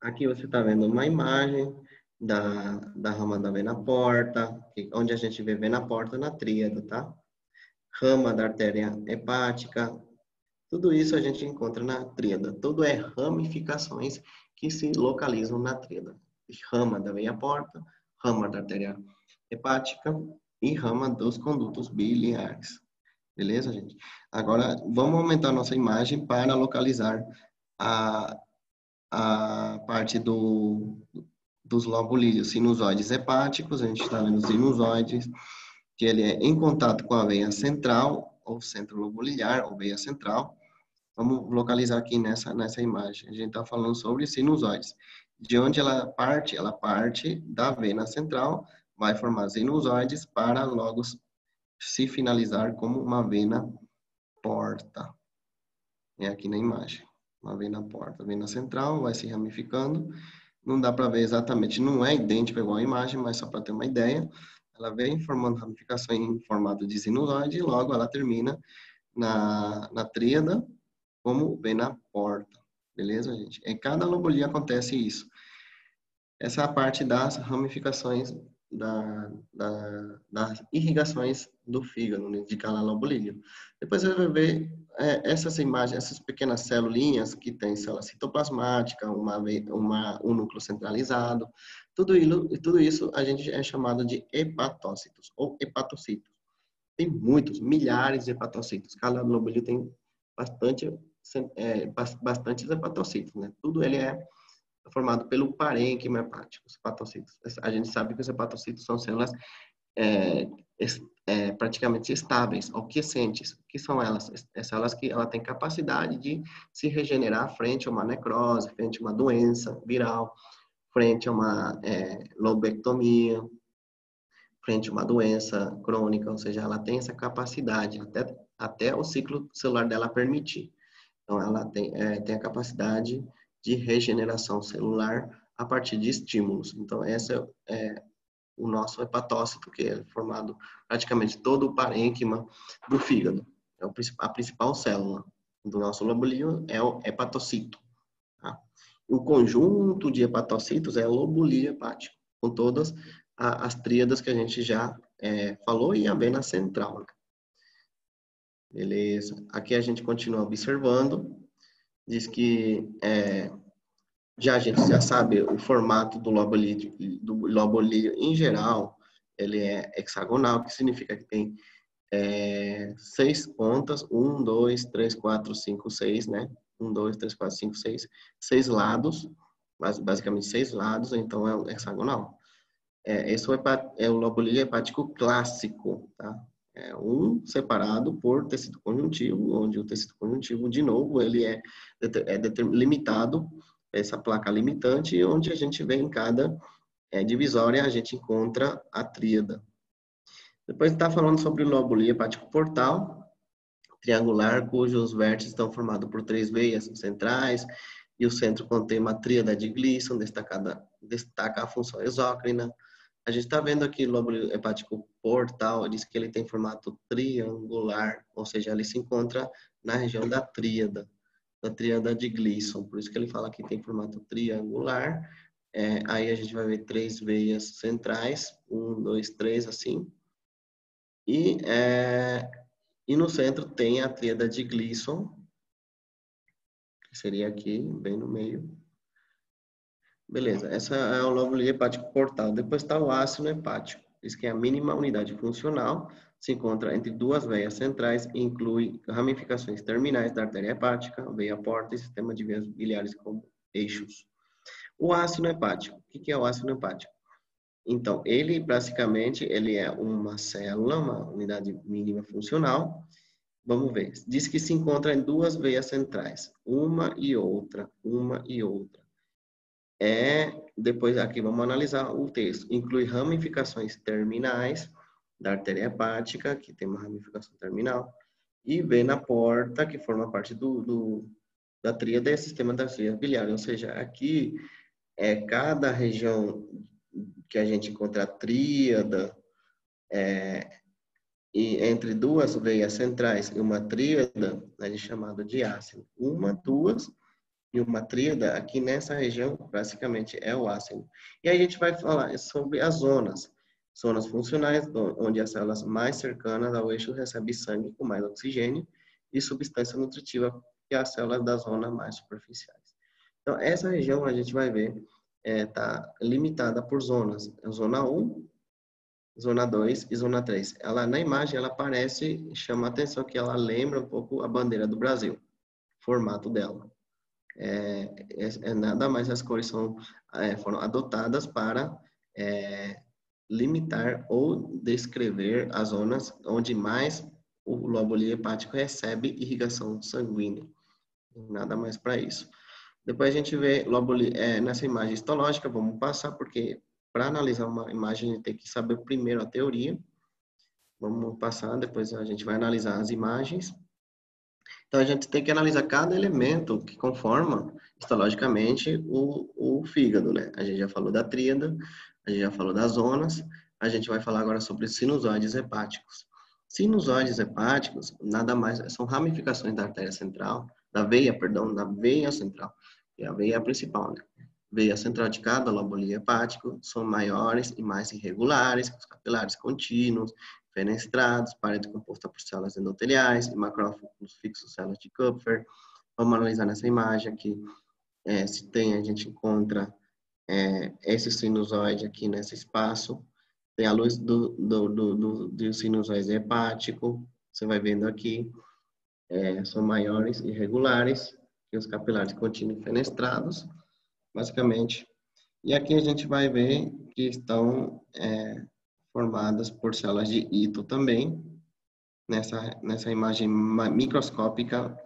Aqui você está vendo uma imagem da rama da vena porta, onde a gente vê vena porta na tríada, tá? Rama da artéria hepática, tudo isso a gente encontra na tríada. Tudo é ramificações que se localizam na tríada. Rama da veia porta, rama da artéria hepática e rama dos condutos biliares. Beleza, gente? Agora, vamos aumentar a nossa imagem para localizar a parte dos lobulídeos sinusoides hepáticos. A gente está vendo os sinusoides, que ele é em contato com a veia central, ou centro lobulilhar, ou veia central. Vamos localizar aqui nessa imagem. A gente está falando sobre sinusoides. De onde ela parte? Ela parte da vena central, vai formar sinusoides para logo se finalizar como uma vena porta. É aqui na imagem. Uma vena porta. Vena central vai se ramificando. Não dá para ver exatamente, não é idêntico igual a imagem, mas só para ter uma ideia. Ela vem formando ramificação em formato de sinusoide e logo ela termina na tríada como vena porta. Beleza, gente? Em cada lobulídeo acontece isso. Essa é a parte das ramificações das irrigações do fígado, né, de cada lobulídeo. Depois você vai ver essas imagens, essas pequenas celulinhas que tem célula citoplasmática, um núcleo centralizado, tudo isso a gente é chamado de hepatócitos ou hepatocitos. Tem muitos, milhares de hepatocitos. Cada lobulídeo tem bastantes hepatocitos, né? Tudo ele é formado pelo parênquima hepático, os hepatocitos. A gente sabe que os hepatocitos são células praticamente estáveis, ou quiescentes. O que são elas? Células que ela tem capacidade de se regenerar frente a uma necrose, frente a uma doença viral, frente a uma lobectomia, frente a uma doença crônica, ou seja, ela tem essa capacidade, até o ciclo celular dela permitir. Então, ela tem a capacidade de regeneração celular a partir de estímulos. Então, esse é o nosso hepatócito, que é formado praticamente todo o parênquima do fígado. A principal célula do nosso lobulídeo é o hepatocito. Tá? O conjunto de hepatocitos é o lobulídeo hepático, com todas as tríadas que a gente já falou e a vena central. Beleza. Aqui a gente continua observando. Diz que a gente já sabe o formato do lobulídeo em geral, ele é hexagonal, que significa que tem 6 pontas, 1, 2, 3, 4, 5, 6, né? 1, 2, 3, 4, 5, 6, 6 lados, basicamente 6 lados, então é um hexagonal. Esse é o lobulídeo hepático clássico, tá? É um separado por tecido conjuntivo, onde o tecido conjuntivo, de novo, ele é limitado, essa placa limitante, onde a gente vê em cada divisória, a gente encontra a tríada. Depois está falando sobre o lóbulo hepático portal, triangular, cujos vértices estão formados por 3 veias centrais, e o centro contém uma tríada de Gleason, destaca a função exócrina. A gente está vendo aqui o lóbulo hepático portal, diz que ele tem formato triangular, ou seja, ele se encontra na região da tríada de Gleason. Por isso que ele fala que tem formato triangular. Aí a gente vai ver 3 veias centrais, 1, 2, 3, assim. E no centro tem a tríada de Gleason, que seria aqui, bem no meio. Beleza, essa é o lóbulo hepático portal. Depois está o ácido hepático. Diz que é a mínima unidade funcional, se encontra entre 2 veias centrais e inclui ramificações terminais da artéria hepática, veia porta e sistema de veias biliares como eixos. O ácido hepático. O que é o ácido hepático? Então, ele basicamente ele é uma célula, uma unidade mínima funcional. Vamos ver. Diz que se encontra em 2 veias centrais, uma e outra. Depois aqui vamos analisar o texto. Inclui ramificações terminais da artéria hepática, que tem uma ramificação terminal, e vena porta, que forma parte da tríade e sistema das vias biliares. Ou seja, aqui cada região que a gente encontra a tríada, e entre 2 veias centrais e uma tríada, a gente chamada de ácido. 1, 2 e uma tríada, aqui nessa região, basicamente, é o ácido. E aí a gente vai falar sobre as zonas. Zonas funcionais, onde as células mais cercanas ao eixo recebem sangue com mais oxigênio e substância nutritiva que as células da zona mais superficiais. Então, essa região a gente vai ver está limitada por zonas. Zona 1, Zona 2 e Zona 3. Ela, na imagem, ela parece, chama a atenção que ela lembra um pouco a bandeira do Brasil, formato dela. Nada mais, as cores foram adotadas para limitar ou descrever as zonas onde mais o lóbulo hepático recebe irrigação sanguínea. Nada mais para isso. Depois a gente vê lóbulo nessa imagem histológica, vamos passar, porque para analisar uma imagem a gente tem que saber primeiro a teoria. Vamos passar, depois a gente vai analisar as imagens. Então, a gente tem que analisar cada elemento que conforma histologicamente o fígado, né? A gente já falou da tríada, a gente já falou das zonas, a gente vai falar agora sobre sinusoides hepáticos. Sinusoides hepáticos, nada mais, são ramificações da artéria central, da veia central, que é a veia principal, né? Veia central de cada lóbulo hepático são maiores e mais irregulares, com os capilares contínuos, fenestrados, parede composta por células endoteliais e macrófagos fixos, células de Kupffer. Vamos analisar nessa imagem aqui, a gente encontra esse sinusoide aqui nesse espaço, tem a luz do sinusoide hepático, você vai vendo aqui, são maiores e irregulares, e os capilares contínuos fenestrados, basicamente. E aqui a gente vai ver que estão formadas por células de Ito também. Nessa imagem microscópica,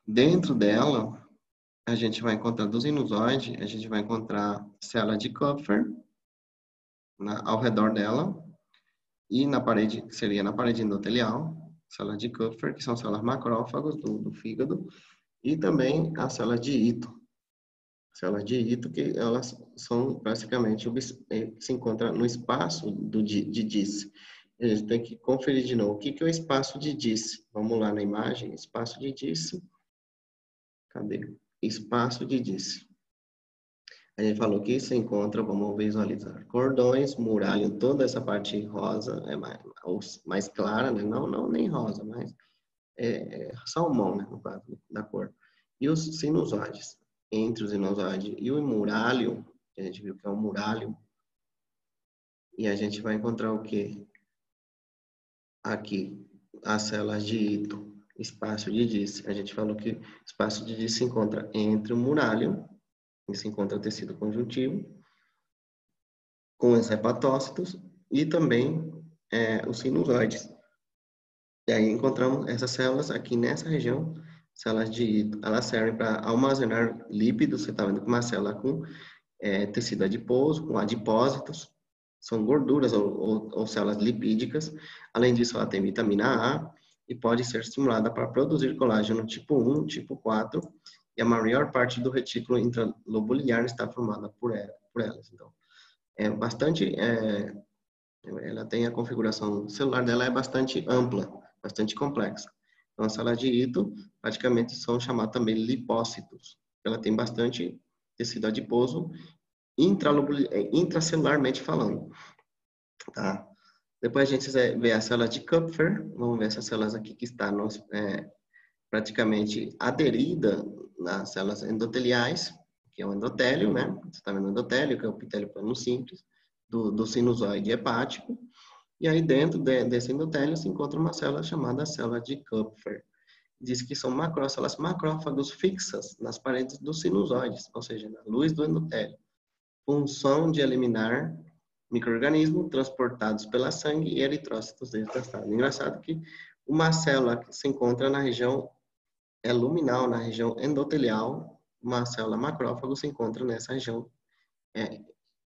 dentro dela, a gente vai encontrar do sinusoide, a gente vai encontrar célula de Kupffer ao redor dela, e na parede, que seria na parede endotelial, células de Kupffer, que são células macrófagos do fígado, e também a célula de Ito. Células de Ito, que elas são basicamente, se encontram no espaço de Disse. A gente tem que conferir de novo. O que é o espaço de Disse? Vamos lá na imagem, espaço de Disse. Cadê? Espaço de Disse. A gente falou que se encontra, vamos visualizar, cordões, muralha, toda essa parte rosa, mais clara, né? Não nem rosa, mas salmão, né, no caso da cor. E os sinusoides. Entre o sinusoide e o murálio, a gente viu que é um murálio, e a gente vai encontrar o quê? Aqui, as células de Ito, espaço de Disse. A gente falou que o espaço de Disse se encontra entre o murálio, e se encontra o tecido conjuntivo, com os hepatócitos, e também os sinusoides. E aí encontramos essas células aqui nessa região, células de Ito. Elas servem para armazenar lípidos. Você está vendo que uma célula com tecido adiposo, com adipósitos, são gorduras ou células lipídicas. Além disso, ela tem vitamina A e pode ser estimulada para produzir colágeno tipo 1, tipo 4, e a maior parte do retículo intralobular está formada por elas. Então, ela tem a configuração celular dela é bastante ampla, bastante complexa. Então, as células de Ito praticamente são chamadas também lipócitos. Ela tem bastante tecido adiposo, intracelularmente falando. Tá? Depois a gente vê a célula de Kupfer. Vamos ver essas células aqui que está praticamente aderida nas células endoteliais, que é o endotélio, né? Você está vendo o endotélio, que é o epitélio plano simples, do sinusoide hepático. E aí dentro desse endotélio se encontra uma célula chamada célula de Kupfer. Diz que são células macrófagos fixas nas paredes dos sinusoides, ou seja, na luz do endotélio. Função de eliminar micro-organismos transportados pela sangue e eritrócitos desgastados. Engraçado que uma célula que se encontra na região luminal, na região endotelial, uma célula macrófago se encontra nessa região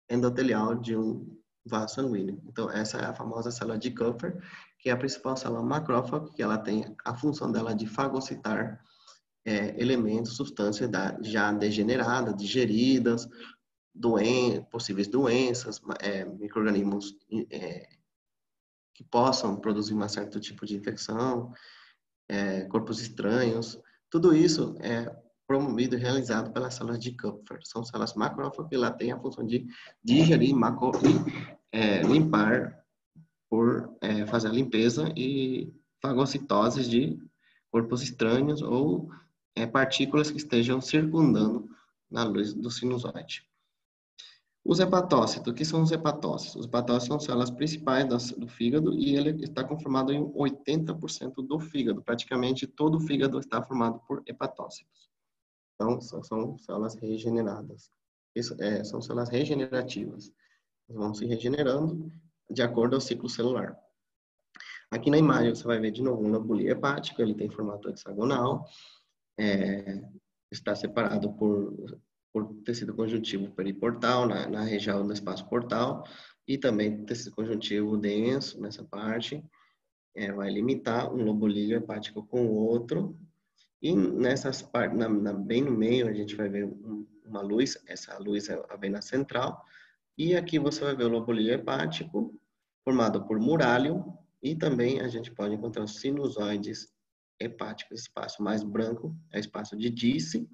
endotelial de um vaso sanguíneo. Então, essa é a famosa célula de Kupfer, que é a principal célula macrófago, que ela tem a função dela de fagocitar elementos, substâncias já degeneradas, digeridas, possíveis doenças, micro-organismos que possam produzir um certo tipo de infecção, corpos estranhos. Tudo isso é promovido e realizado pelas células de Kupfer. São células macrófagas que ela tem a função de digerir, limpar, por fazer a limpeza e fagocitose de corpos estranhos ou partículas que estejam circundando na luz do sinusoide. Os hepatócitos, o que são os hepatócitos? Os hepatócitos são células principais do fígado e ele está conformado em 80% do fígado. Praticamente todo o fígado está formado por hepatócitos. Então, são células regeneradas. São células regenerativas. Elas vão se regenerando de acordo ao ciclo celular. Aqui na imagem você vai ver de novo um lobulio hepático, ele tem formato hexagonal, está separado por tecido conjuntivo periportal, na região do espaço portal, e também tecido conjuntivo denso nessa parte, vai limitar um lobulio hepático com o outro, e nessas partes, bem no meio, a gente vai ver uma luz, essa luz é a vena central, e aqui você vai ver o lobulio hepático, formado por murálio, e também a gente pode encontrar os sinusoides hepáticos. Esse espaço mais branco é o espaço de Disse,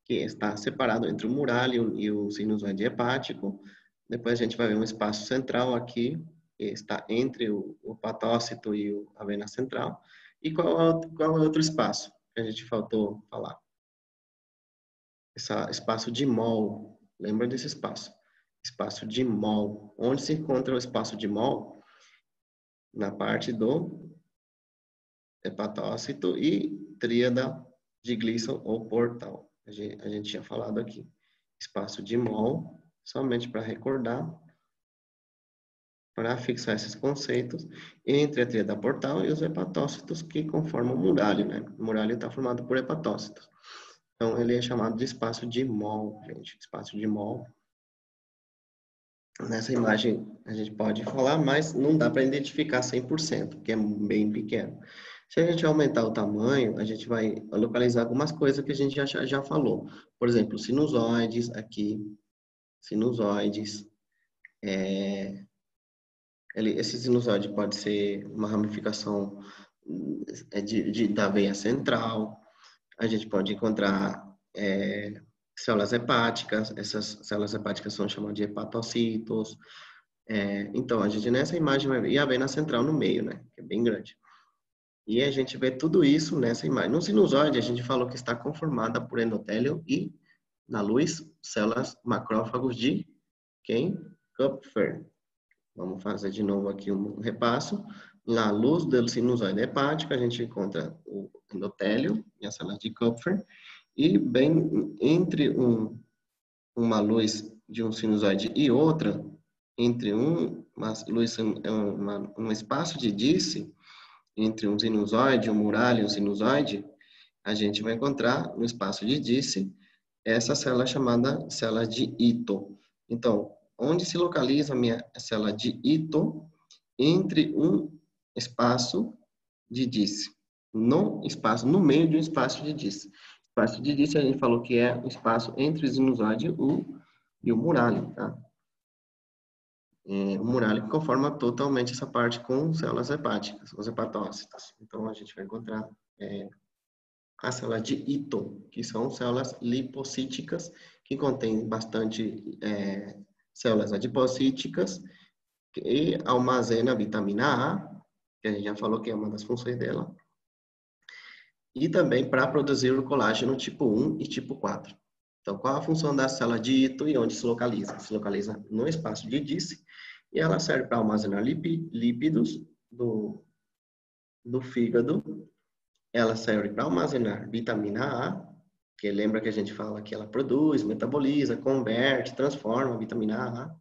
que está separado entre o murálio e o sinusoide hepático. Depois a gente vai ver um espaço central aqui, que está entre o hepatócito e a vena central. E qual é o outro espaço que a gente faltou falar? Esse espaço de Moll. Lembra desse espaço? Espaço de Moll. Onde se encontra o espaço de Moll? Na parte do hepatócito e tríada de Gleason ou portal. A gente tinha falado aqui. Espaço de Moll, somente para recordar, para fixar esses conceitos, entre a tríada portal e os hepatócitos que conformam o murálio, né? O murálio está formado por hepatócitos. Então, ele é chamado de espaço de Moll, gente. Espaço de Moll. Nessa imagem a gente pode falar, mas não dá para identificar 100%, porque é bem pequeno. Se a gente aumentar o tamanho, a gente vai localizar algumas coisas que a gente já falou. Por exemplo, sinusoides aqui, sinusoides. Esse sinusoide pode ser uma ramificação da veia central. A gente pode encontrar células hepáticas. Essas células hepáticas são chamadas de hepatocitos. Então, a gente nessa imagem vai ver, e a veia central no meio, né? Que é bem grande. E a gente vê tudo isso nessa imagem. No sinusoide, a gente falou que está conformada por endotélio e, na luz, células macrófagos de quem? Kupfer. Vamos fazer de novo aqui um repasso. Na luz do sinusoide hepático, a gente encontra o endotélio e as células de Kupfer. E bem entre uma luz de um sinusoide e outra, entre um espaço de Disse, entre um sinusoide, um mural e um sinusoide, a gente vai encontrar no espaço de Disse essa célula chamada célula de Ito. Então, onde se localiza a minha célula de Ito? Entre um espaço de Disse. No meio de um espaço de Disse. Espaço de Disse a gente falou que é o espaço entre o sinusoide e o mural, tá? O mural que conforma totalmente essa parte com células hepáticas, os hepatócitos. Então, a gente vai encontrar a célula de Ito, que são células lipocíticas, que contêm bastante células adipocíticas, e armazena vitamina A, que a gente já falou que é uma das funções dela, e também para produzir o colágeno tipo 1 e tipo 4. Então, qual a função da célula de Ito e onde se localiza? Se localiza no espaço de Disse, e ela serve para armazenar lípidos do fígado. Ela serve para armazenar vitamina A, que lembra que a gente fala que ela produz, metaboliza, converte, transforma a vitamina A.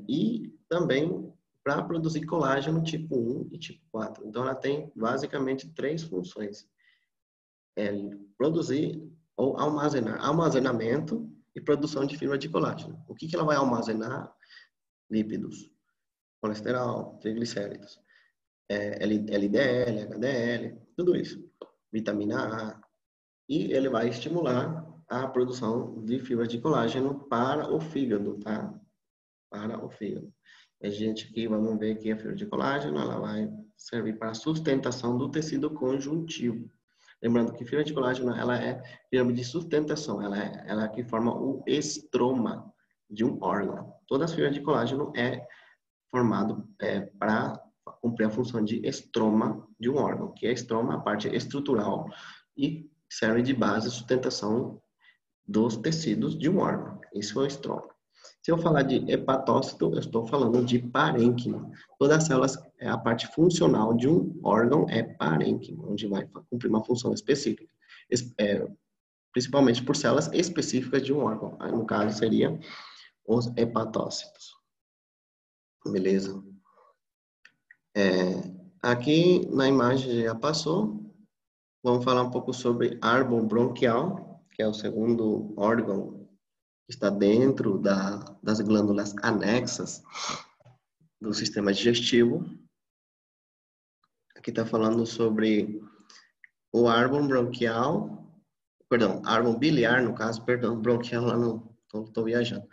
E também para produzir colágeno tipo 1 e tipo 4. Então, ela tem basicamente 3 funções. Produzir ou armazenar. Armazenamento e produção de fibra de colágeno. O que ela vai armazenar? Lípidos, colesterol, triglicéridos, LDL, HDL, tudo isso. Vitamina A. E ele vai estimular a produção de fibra de colágeno para o fígado, tá? Para o fígado. A gente aqui, vamos ver que a fibra de colágeno, ela vai servir para a sustentação do tecido conjuntivo. Lembrando que fibra de colágeno, ela é pirâmide de sustentação, ela é que forma o estroma de um órgão. Toda a fibra de colágeno é formado para cumprir a função de estroma de um órgão, que é estroma, a parte estrutural, e serve de base de sustentação dos tecidos de um órgão. Isso é o estroma. Se eu falar de hepatócito, eu estou falando de parênquima. Todas as células, a parte funcional de um órgão é parênquima, onde vai cumprir uma função específica. Principalmente por células específicas de um órgão. No caso, seriam os hepatócitos. Beleza? Aqui na imagem já passou. Vamos falar um pouco sobre árbol bronquial, que é o segundo órgão que está dentro das glândulas anexas do sistema digestivo. Aqui está falando sobre o árbol bronquial, árbol biliar, no caso, bronquial lá não, estou viajando.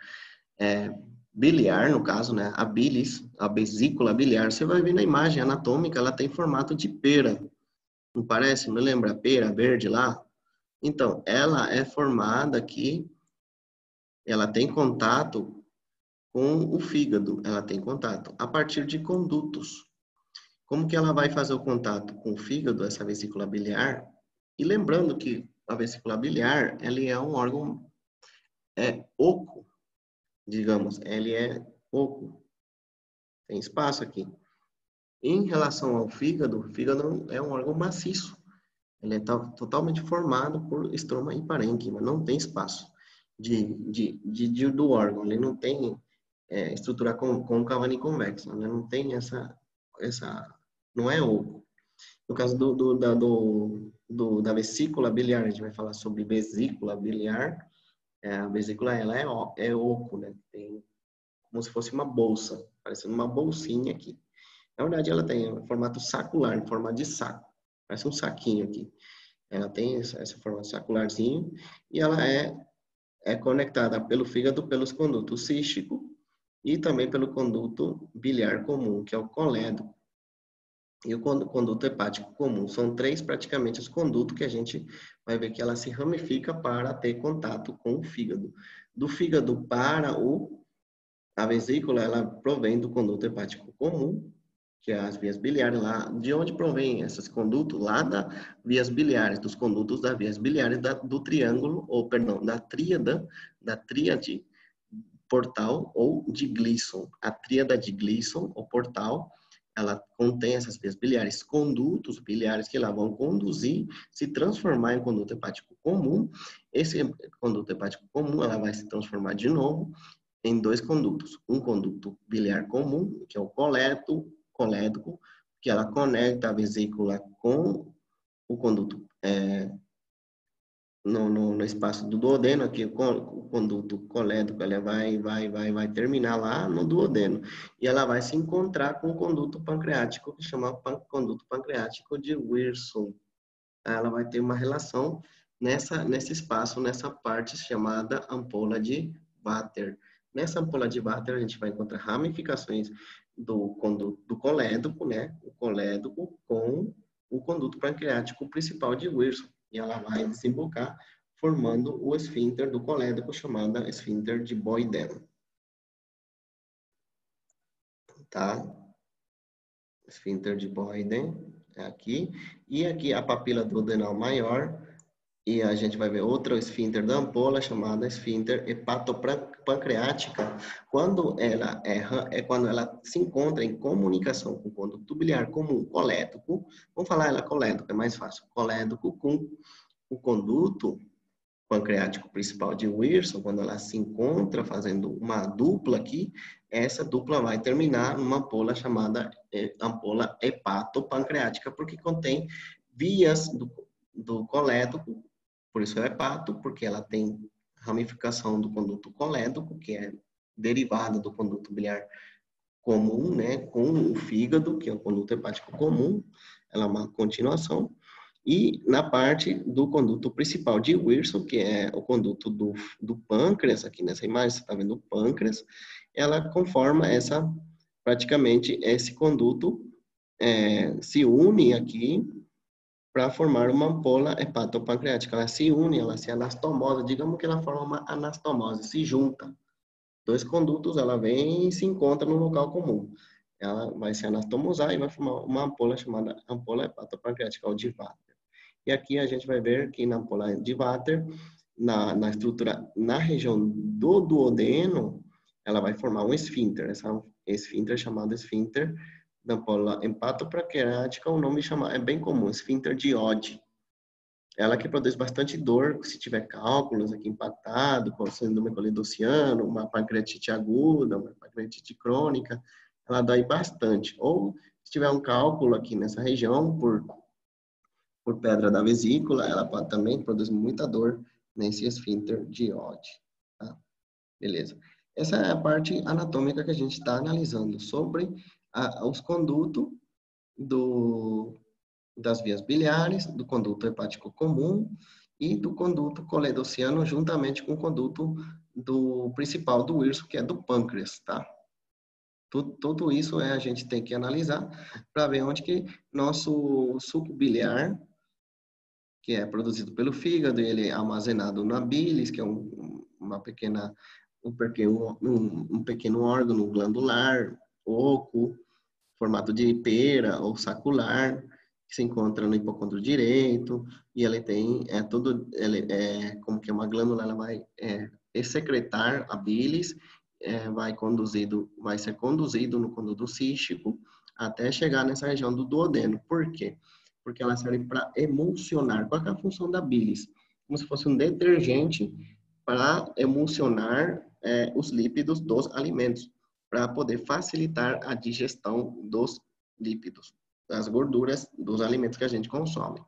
Biliar, no caso, né, a bilis, a vesícula biliar, você vai ver na imagem anatômica, ela tem formato de pera. Não parece? Não lembra a pera verde lá? Então, ela é formada aqui, ela tem contato com o fígado, ela tem contato a partir de condutos. Como que ela vai fazer o contato com o fígado, essa vesícula biliar? E lembrando que a vesícula biliar, ele é um órgão oco, digamos, ele é oco. Tem espaço aqui. Em relação ao fígado, o fígado é um órgão maciço. Ele é totalmente formado por estroma e parênquima, não tem espaço do órgão, ele não tem estrutura côncava nem convexa, né? Não tem essa, não é oco. No caso da vesícula biliar, a gente vai falar sobre vesícula biliar, a vesícula ela é oco, né? Tem como se fosse uma bolsa, parecendo uma bolsinha aqui. Na verdade, ela tem um formato sacular, em forma de saco, parece um saquinho aqui. Ela tem esse formato sacularzinho e ela é conectada pelo fígado, pelos condutos cístico e também pelo conduto biliar comum, que é o colédoco. E o conduto hepático comum. São 3 praticamente os condutos que a gente vai ver que ela se ramifica para ter contato com o fígado. Do fígado para a vesícula, ela provém do conduto hepático comum, que é as vias biliares lá. De onde provém esses condutos? Lá das vias biliares, dos condutos das vias biliares do triângulo, da tríade portal ou de Gleason. A tríada de Gleason, ou portal, ela contém essas vias biliares, condutos biliares que lá vão conduzir, se transformar em conduto hepático comum. Esse conduto hepático comum, ela vai se transformar de novo em dois condutos. Um conduto biliar comum, que é o colédoco, que ela conecta a vesícula com o conduto no espaço do duodeno. Aqui o conduto colédoco, ela vai terminar lá no duodeno. E ela vai se encontrar com o conduto pancreático, que chama conduto pancreático de Wilson. Ela vai ter uma relação nesse espaço, nessa parte chamada ampola de Vater. Nessa ampola de Vater, a gente vai encontrar ramificações do colédoco, né? O colédoco com o conduto pancreático principal de Wilson. E ela vai desembocar formando o esfíncter do colédoco, chamada esfíncter de Boyden. Tá? Esfíncter de Boyden é aqui. E aqui a papila duodenal maior. E a gente vai ver outro esfíncter da ampola, chamada esfíncter hepatopancreática. Quando ela quando ela se encontra em comunicação com o conduto biliar comum colédoco. Vamos falar ela colédoco, é mais fácil. Colédoco com o conduto pancreático principal de Wilson, quando ela se encontra fazendo uma dupla aqui, essa dupla vai terminar numa ampola chamada ampola hepatopancreática, porque contém vias do colédoco. Por isso é hepato, porque ela tem ramificação do conduto colédoco, que é derivada do conduto biliar comum, né, com o fígado, que é o conduto hepático comum, ela é uma continuação, e na parte do conduto principal de Wilson, que é o conduto do pâncreas, aqui nessa imagem você está vendo o pâncreas, ela conforma praticamente esse conduto, se une aqui, para formar uma ampola hepatopancreática. Ela se une, ela se anastomosa, digamos que ela forma uma anastomose, se junta. Dois condutos, ela vem e se encontra no local comum. Ela vai se anastomosar e vai formar uma ampola chamada ampola hepatopancreática, ou de Vater. E aqui a gente vai ver que na ampola de Vater, na estrutura, na região do duodeno, ela vai formar um esfíncter. Essa esfíncter é chamado esfíncter da ampola hepatopancreática, o nome é bem comum, esfíncter de Oddi. Ela que produz bastante dor, se tiver cálculos aqui impactado, com síndrome colidossiano, uma pancreatite aguda, uma pancreatite crônica, ela dói bastante. Ou se tiver um cálculo aqui nessa região, por pedra da vesícula, ela pode também produzir muita dor nesse esfíncter de Oddi. Tá? Beleza. Essa é a parte anatômica que a gente está analisando sobre os condutos das vias biliares, do conduto hepático comum e do conduto coledossiano, juntamente com o conduto principal do Wilson, que é do pâncreas, tá? Tudo isso a gente tem que analisar para ver onde que nosso suco biliar, que é produzido pelo fígado, ele é armazenado na bilis, que é um pequeno órgão glandular, oco, formato de pera ou sacular, que se encontra no hipocôndrio direito, e ele tem como que é uma glândula, ela vai excretar a bilis, vai ser conduzido no conduto cístico até chegar nessa região do duodeno. Por quê? Porque ela serve para emulsionar. Qual é a função da bilis? Como se fosse um detergente para emulsionar os lípidos dos alimentos, para poder facilitar a digestão dos lípidos, das gorduras dos alimentos que a gente consome.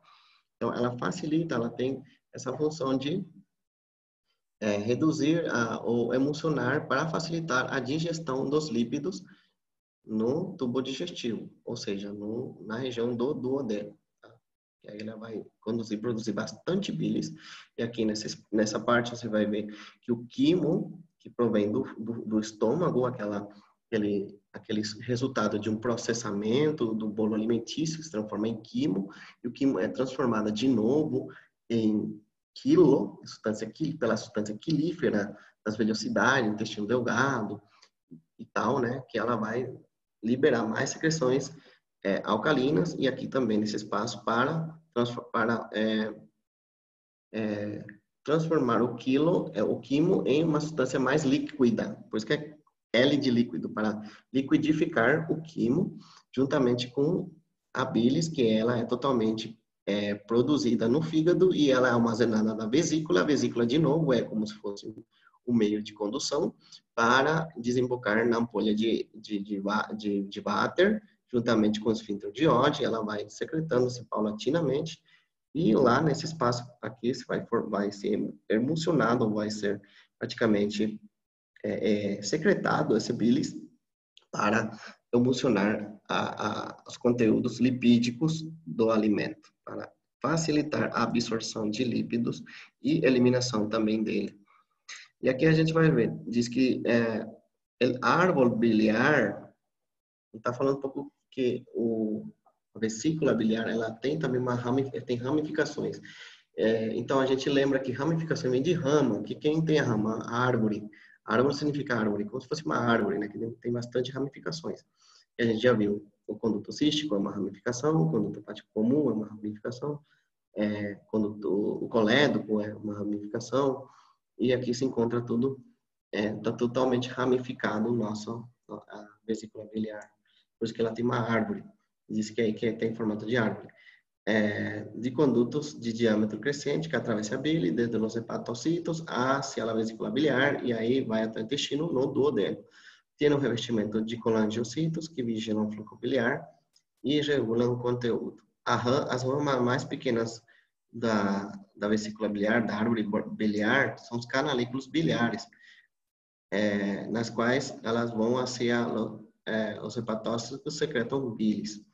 Então, ela facilita, ela tem essa função de reduzir ou emulsionar para facilitar a digestão dos lípidos no tubo digestivo, ou seja, na região do duodeno. Tá? E aí ela vai produzir bastante bilis, e aqui nessa parte você vai ver que o quimo, que provém do estômago, aquele resultado de um processamento do bolo alimentício, que se transforma em quimo, e o quimo é transformado de novo em quilo, pela substância quilífera das velhosidades, intestino delgado e tal, né, que ela vai liberar mais secreções alcalinas, e aqui também nesse espaço para transformar o quimo em uma substância mais líquida, por isso que é L de líquido, para liquidificar o quimo, juntamente com a bilis, que ela é totalmente produzida no fígado, e ela é armazenada na vesícula. A vesícula, de novo, é como se fosse o meio de condução para desembocar na ampolha de váter, juntamente com o esfíncter de Oddi. Ela vai secretando-se paulatinamente e lá nesse espaço aqui vai ser emulsionado, vai ser praticamente secretado esse bilis para emulsionar os conteúdos lipídicos do alimento, para facilitar a absorção de lípidos e eliminação também dele. E aqui a gente vai ver, diz que o árbol biliar, está falando um pouco que a vesícula biliar, ela tem também tem ramificações. Então a gente lembra que ramificação vem de rama, que quem tem a rama, a árvore. Árvore significa árvore, como se fosse uma árvore, né? Que tem bastante ramificações. E a gente já viu o conduto cístico é uma ramificação, o conduto hepático comum é uma ramificação, o colédoco é uma ramificação, e aqui se encontra tudo, está totalmente ramificado a vesícula biliar. Por isso que ela tem uma árvore, diz que tem formato de árvore. De condutos de diâmetro crescente que atravessa a bile, desde os hepatocitos hacia a vesícula biliar, e aí vai até o intestino no duodeno. Tem um revestimento de colangiocitos que vigiam o fluxo biliar e regulam o conteúdo. As ramas mais pequenas da vesícula biliar, da árvore biliar, são os canalículos biliares, nas quais elas vão hacia os hepatócitos que secretam bilis.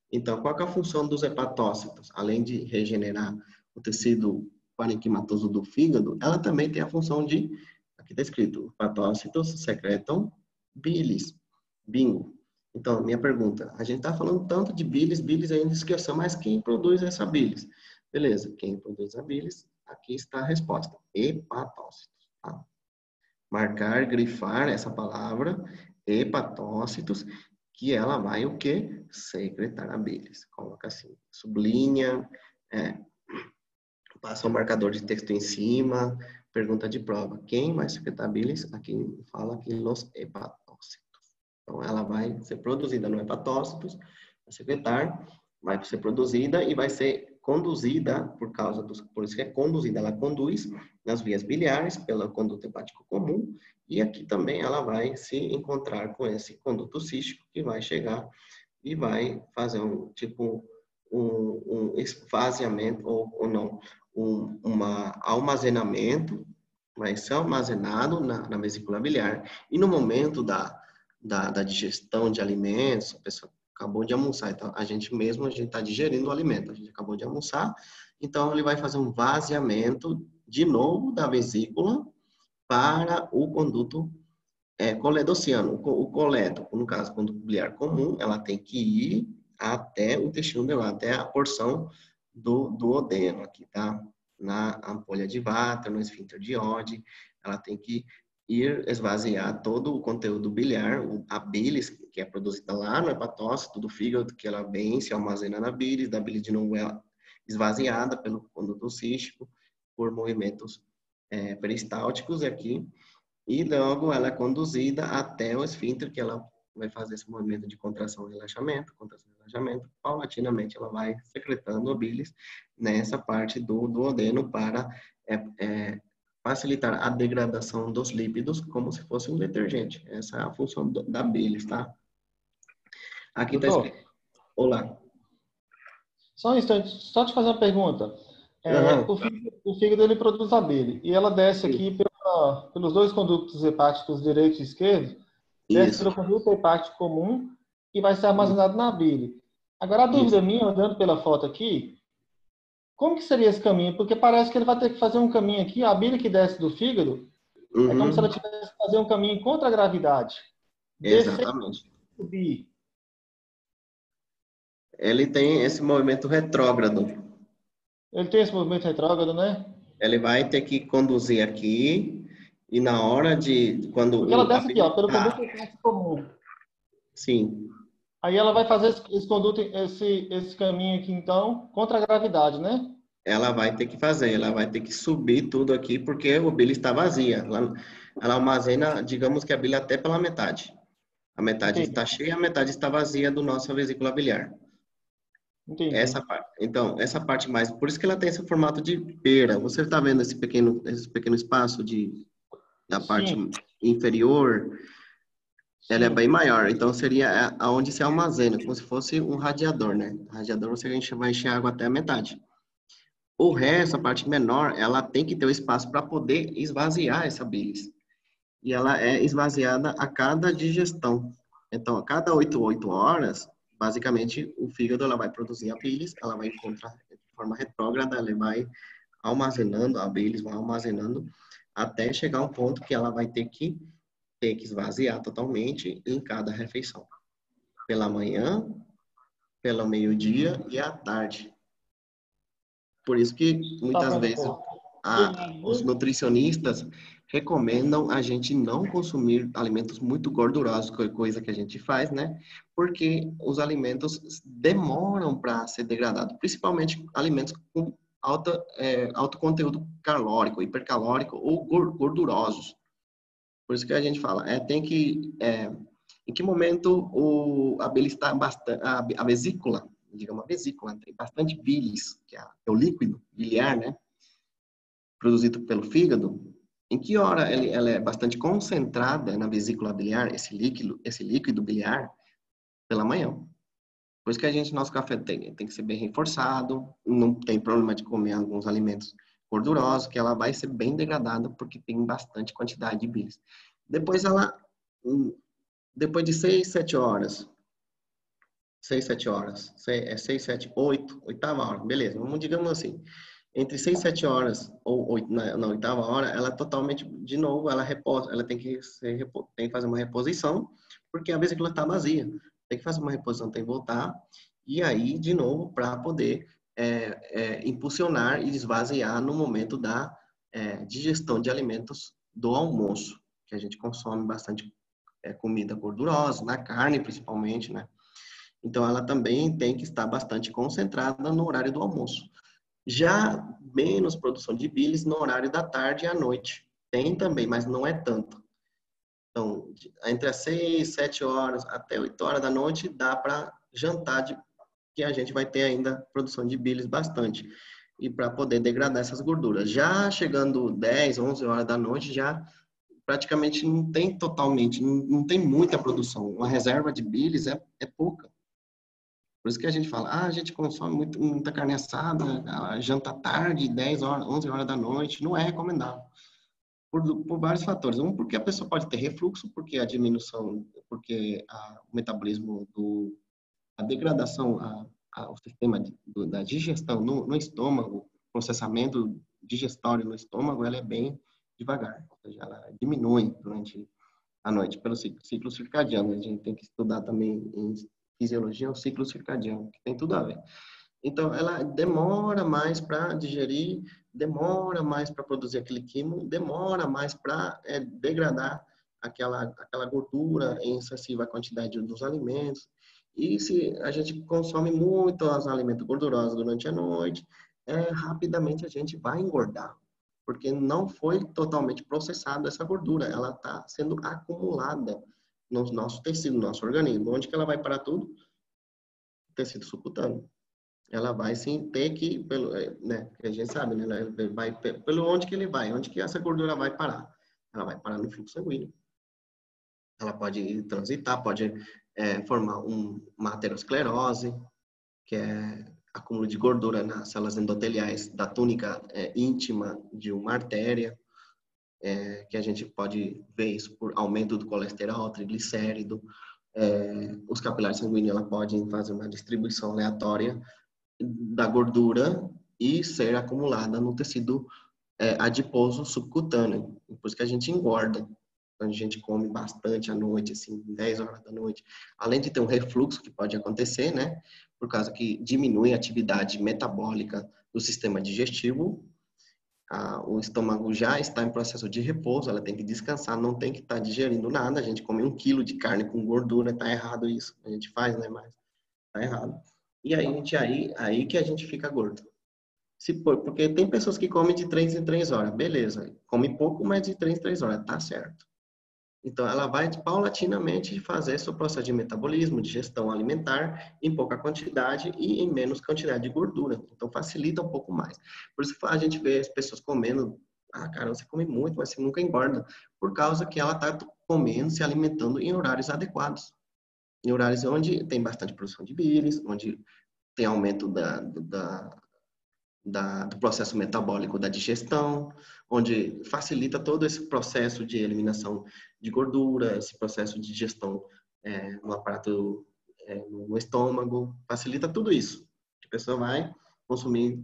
Então, qual é a função dos hepatócitos? Além de regenerar o tecido parenquimatoso do fígado, ela também tem a função de, aqui está escrito, hepatócitos secretam bilis. Bingo. Então, minha pergunta, a gente está falando tanto de bilis, a gente esqueceu, mas quem produz essa bilis? Beleza, quem produz a bilis, aqui está a resposta, hepatócitos. Tá? Marcar, grifar essa palavra, hepatócitos, que ela vai o quê? Secretar a bilis. Coloca assim, sublinha, passa o marcador de texto em cima, pergunta de prova. Quem vai secretar a bilis? Aqui fala aqui nos hepatócitos. Então, ela vai ser produzida no hepatócitos, vai secretar, vai ser produzida e vai ser conduzida, por isso que é conduzida, ela conduz nas vias biliares, pelo conduto hepático comum, e aqui também ela vai se encontrar com esse conduto cístico que vai chegar e vai fazer um esvaziamento, ou não, um armazenamento, vai ser armazenado na vesícula biliar. E no momento da digestão de alimentos, a pessoa acabou de almoçar, então a gente está digerindo o alimento, a gente acabou de almoçar, então ele vai fazer um vaziamento de novo da vesícula para o conduto coledociano. O colédoco, no caso, conduto biliar comum, ela tem que ir até o intestino biliar, até a porção do duodeno aqui, tá? Na ampolha de váter, no esfíncter de Oddi, ela tem que ir esvaziar todo o conteúdo biliar, a bilis, que é produzida lá no hepatócito do fígado, que ela vem se armazena na bilis, da bilis de novo é esvaziada pelo conduto cístico, por movimentos peristálticos aqui, e logo ela é conduzida até o esfíncter, que ela vai fazer esse movimento de contração e relaxamento, paulatinamente ela vai secretando a bilis nessa parte do duodeno para facilitar a degradação dos lípidos como se fosse um detergente. Essa é a função da bilis, tá? Aqui está escrito. Olá. Só um instante, só te fazer uma pergunta. O fígado ele produz a bile e ela desce aqui pelos dois condutos hepáticos direito e esquerdo, desce pelo conduto hepático comum e vai ser armazenado na bile. Agora, a dúvida minha, olhando pela foto aqui, como que seria esse caminho? Porque parece que ele vai ter que fazer um caminho aqui, a bile que desce do fígado, é como se ela tivesse que fazer um caminho contra a gravidade. Exatamente. Descer e subir. Ele tem esse movimento retrógrado. Ele tem esse movimento retrógrado, né? Ele vai ter que conduzir aqui e na hora de... Porque ela desce aqui, ó, pelo conduto hepático comum. Sim. Aí ela vai fazer esse conduto, esse caminho aqui, então, contra a gravidade, né? Ela vai ter que fazer, ela vai ter que subir tudo aqui, porque a bile está vazia. Ela armazena, digamos que a bile até pela metade. A metade está cheia, a metade está vazia do nossa vesícula biliar. Entendi. Essa parte. Então, essa parte mais... Por isso que ela tem esse formato de pera. Você está vendo esse pequeno espaço da parte inferior, ela é bem maior. Então, seria aonde se armazena, como se fosse um radiador, né? O radiador, você vai encher água até a metade. O resto, a parte menor, ela tem que ter o espaço para poder esvaziar essa bilis. E ela é esvaziada a cada digestão. Então, a cada 8 horas, basicamente, o fígado ela vai produzir a bilis, ela vai encontrar de forma retrógrada, ela vai armazenando, a bilis vai armazenando, até chegar a um ponto que ela vai ter que esvaziar totalmente em cada refeição. Pela manhã, pelo meio-dia e à tarde. Por isso que, muitas vezes, os nutricionistas recomendam a gente não consumir alimentos muito gordurosos, coisa que a gente faz, né? Porque os alimentos demoram para ser degradados, principalmente alimentos com alto conteúdo calórico, hipercalórico ou gordurosos. Por isso que a gente fala, em que momento a bilis está bastante, a vesícula, digamos, a vesícula tem bastante bilis, que é o líquido biliar, né? Produzido pelo fígado. Em que hora ela é bastante concentrada na vesícula biliar, esse líquido biliar, pela manhã. Por isso que nosso café tem que ser bem reforçado, não tem problema de comer alguns alimentos gordurosos, que ela vai ser bem degradada, porque tem bastante quantidade de bilis. Depois de 6, 7 horas, 6, 7 horas, 6, 7, 8, oitava hora, beleza, digamos assim, entre 6 e 7 horas, ou na oitava hora, ela totalmente, de novo, ela reposa, ela tem que fazer uma reposição, porque a vesícula está vazia, tem que fazer uma reposição, tem que voltar, e aí, de novo, para poder impulsionar e esvaziar no momento da digestão de alimentos do almoço, que a gente consome bastante comida gordurosa, na carne principalmente, né? Então, ela também tem que estar bastante concentrada no horário do almoço. Já menos produção de bilis no horário da tarde e à noite. Tem também, mas não é tanto. Então, entre as 6, 7 horas até 8 horas da noite, dá para jantar, que a gente vai ter ainda produção de bilis bastante. E para poder degradar essas gorduras. Já chegando 10, 11 horas da noite, já praticamente não tem totalmente, não tem muita produção. Uma reserva de bilis é pouca. Por isso que a gente fala, a gente consome muita carne assada, janta tarde, 10 horas, 11 horas da noite, não é recomendável. Por vários fatores. Um, porque a pessoa pode ter refluxo, porque a diminuição, porque o metabolismo, a degradação, o sistema da digestão no estômago, processamento digestório no estômago, ela é bem devagar. Ou seja, ela diminui durante a noite, pelo ciclo circadiano. A gente tem que estudar também em fisiologia, o ciclo circadiano, que tem tudo a ver. Então, ela demora mais para digerir, demora mais para produzir aquele quimo, demora mais para degradar aquela gordura em excessiva quantidade dos alimentos. E se a gente consome muitos alimentos gordurosos durante a noite, rapidamente a gente vai engordar, porque não foi totalmente processada essa gordura, ela está sendo acumulada no nosso tecido, no nosso organismo. Onde que ela vai parar tudo? Tecido subcutâneo. Ela vai sim ter que, né, a gente sabe, né, ela vai pelo onde que ele vai, onde que essa gordura vai parar? Ela vai parar no fluxo sanguíneo. Ela pode transitar, pode formar uma aterosclerose, que é acúmulo de gordura nas células endoteliais da túnica íntima de uma artéria, que a gente pode ver isso por aumento do colesterol, triglicérido. Os capilares sanguíneos podem fazer uma distribuição aleatória da gordura e ser acumulada no tecido adiposo subcutâneo. Por isso que a gente engorda. Quando a gente come bastante à noite, assim, 10 horas da noite. Além de ter um refluxo que pode acontecer, né? Por causa que diminui a atividade metabólica do sistema digestivo. O estômago já está em processo de repouso, ela tem que descansar, não tem que estar digerindo nada. A gente come 1 quilo de carne com gordura, tá errado isso. A gente faz, né? Mas tá errado. E aí que a gente fica gordo. Porque tem pessoas que comem de 3 em 3 horas, beleza. Come pouco, mas de 3 em 3 horas, tá certo. Então, ela vai paulatinamente fazer seu processo de metabolismo, digestão alimentar, em pouca quantidade e em menos quantidade de gordura. Então, facilita um pouco mais. Por isso que a gente vê as pessoas comendo Ah, cara, você come muito, mas você nunca engorda. Por causa que ela está comendo, se alimentando em horários adequados. Em horários onde tem bastante produção de bilis, onde tem aumento do processo metabólico da digestão, onde facilita todo esse processo de eliminação de gordura, esse processo de digestão no aparato, no estômago, facilita tudo isso. A pessoa vai consumir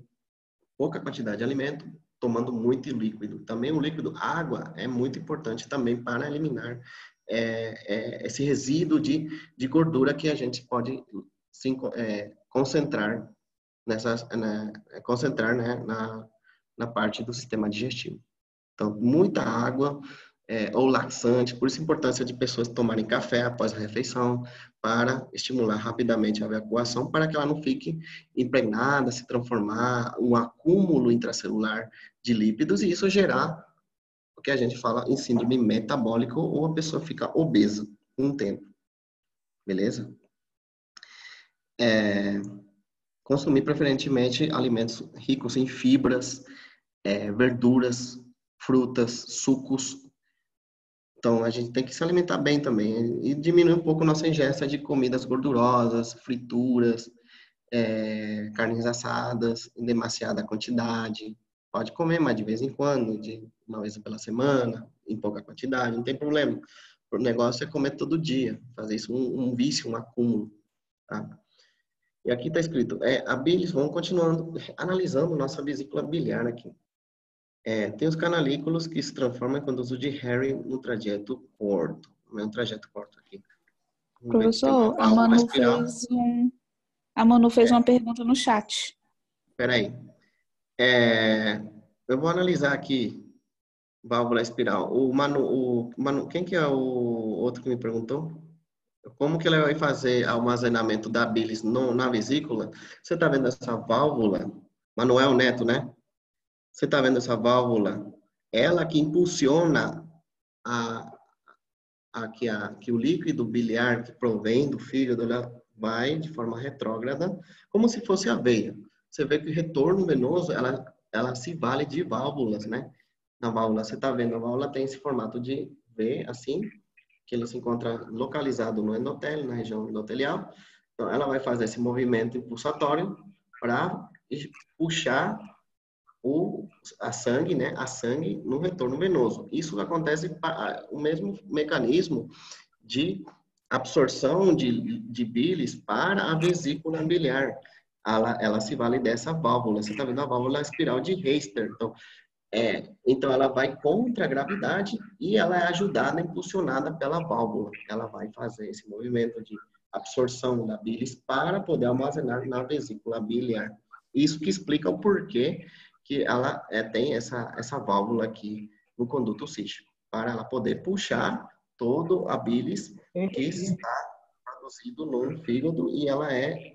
pouca quantidade de alimento, tomando muito líquido. Também o líquido, água, é muito importante também para eliminar esse resíduo de gordura que a gente pode concentrar na parte do sistema digestivo. Então, muita água ou laxante, por isso a importância de pessoas tomarem café após a refeição para estimular rapidamente a evacuação, para que ela não fique impregnada, se transformar um acúmulo intracelular de lípidos e isso gerar o que a gente fala em síndrome metabólica ou a pessoa fica obesa com o tempo. Beleza? Consumir preferentemente alimentos ricos em fibras, verduras, frutas, sucos. Então, a gente tem que se alimentar bem também e diminuir um pouco nossa ingesta de comidas gordurosas, frituras, carnes assadas em demasiada quantidade. Pode comer, mas de vez em quando, uma vez pela semana, em pouca quantidade, não tem problema. O negócio é comer todo dia, fazer isso um vício, um acúmulo. Tá? E aqui está escrito, a bilis, vamos continuando, analisando nossa vesícula biliar aqui. Tem os canalículos que se transformam quando uso de Harry no trajeto curto. Não é um trajeto curto aqui. Professor, a Manu fez uma pergunta no chat. Espera aí. Eu vou analisar aqui válvula espiral. O Manu, quem que é o outro que me perguntou? Como que ele vai fazer armazenamento da bilis na vesícula? Você está vendo essa válvula? Manuel Neto, né? Você está vendo essa válvula? Ela que impulsiona que o líquido biliar que provém do fígado vai de forma retrógrada, como se fosse a veia. Você vê que o retorno venoso, ela se vale de válvulas, né? Na válvula, você está vendo, a válvula tem esse formato de V, assim, que ele se encontra localizado no endotélio, na região endotelial. Então, ela vai fazer esse movimento impulsatório para puxar a sangue no retorno venoso. Isso acontece o mesmo mecanismo de absorção de bilis para a vesícula biliar. Ela se vale dessa válvula. Você está vendo a válvula espiral de Heister. Então, ela vai contra a gravidade e ela é ajudada, impulsionada pela válvula. Ela vai fazer esse movimento de absorção da bilis para poder armazenar na vesícula biliar. Isso que explica o porquê que ela tem essa válvula aqui no conduto cístico, para ela poder puxar todo a bilis que está produzido no fígado e ela é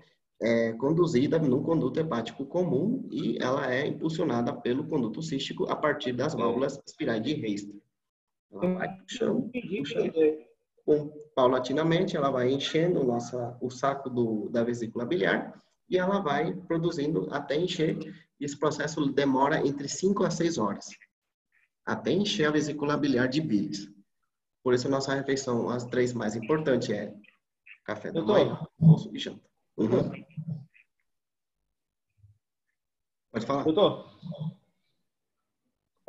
conduzida no conduto hepático comum e ela é impulsionada pelo conduto cístico a partir das válvulas espirais de Heister. Ela vai puxando, paulatinamente, ela vai enchendo o saco da vesícula biliar e ela vai produzindo até encher. Esse processo demora entre 5 a 6 horas até encher a vesícula biliar de bilis. Por isso, a nossa refeição, as 3 mais importantes café da manhã, almoço e janta. Uhum. Pode falar. Doutor,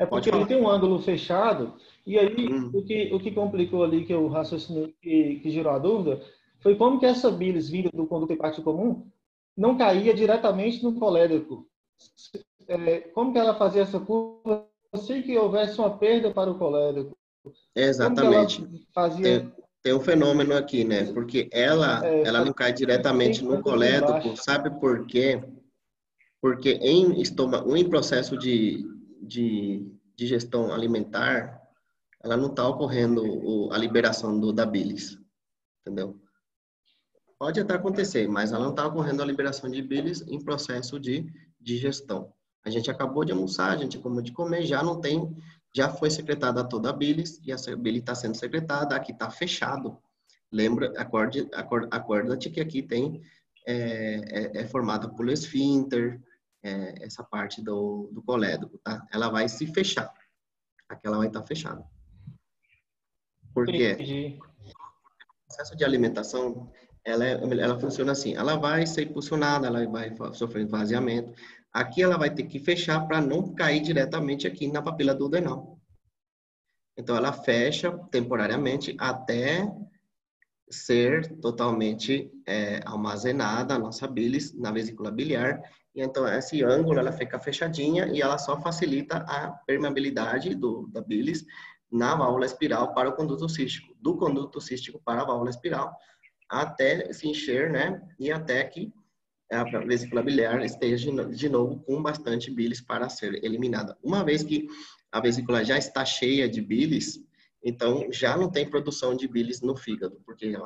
porque ele tem um ângulo fechado, e aí o que complicou ali, que eu raciocinei, que gerou a dúvida, foi como que essa bilis vinda do conduto hepático comum não caía diretamente no colédoco. Como que ela fazia essa curva sem que houvesse uma perda para o colédoco? Exatamente. Fazia... Tem um fenômeno aqui, né? Porque ela não cai diretamente no colédoco. Sabe por quê? Porque em processo de digestão alimentar, ela não está ocorrendo a liberação da bilis. Entendeu? Pode até acontecer, mas ela não está ocorrendo a liberação de bilis em processo de digestão. A gente acabou de almoçar, a gente acabou de comer, já foi secretada toda a bilis, e essa bilis está sendo secretada, aqui está fechado. Lembra, acorda-te que aqui é formada por esfíncter, essa parte do colédoco, tá? Ela vai se fechar. Aqui ela vai estar fechada. Por quê? Entendi. O processo de alimentação, ela funciona assim. Ela vai ser impulsionada, ela vai sofrer esvaziamento. Aqui ela vai ter que fechar para não cair diretamente aqui na papila duodenal. Então, ela fecha temporariamente até ser totalmente armazenada a nossa bilis na vesícula biliar. E então, esse ângulo, ela fica fechadinha e ela só facilita a permeabilidade da bilis na válvula espiral para o conduto cístico. Do conduto cístico para a válvula espiral, até se encher, né? E até que a vesícula biliar esteja de novo com bastante bilis para ser eliminada. Uma vez que a vesícula já está cheia de bilis, então já não tem produção de bilis no fígado, porque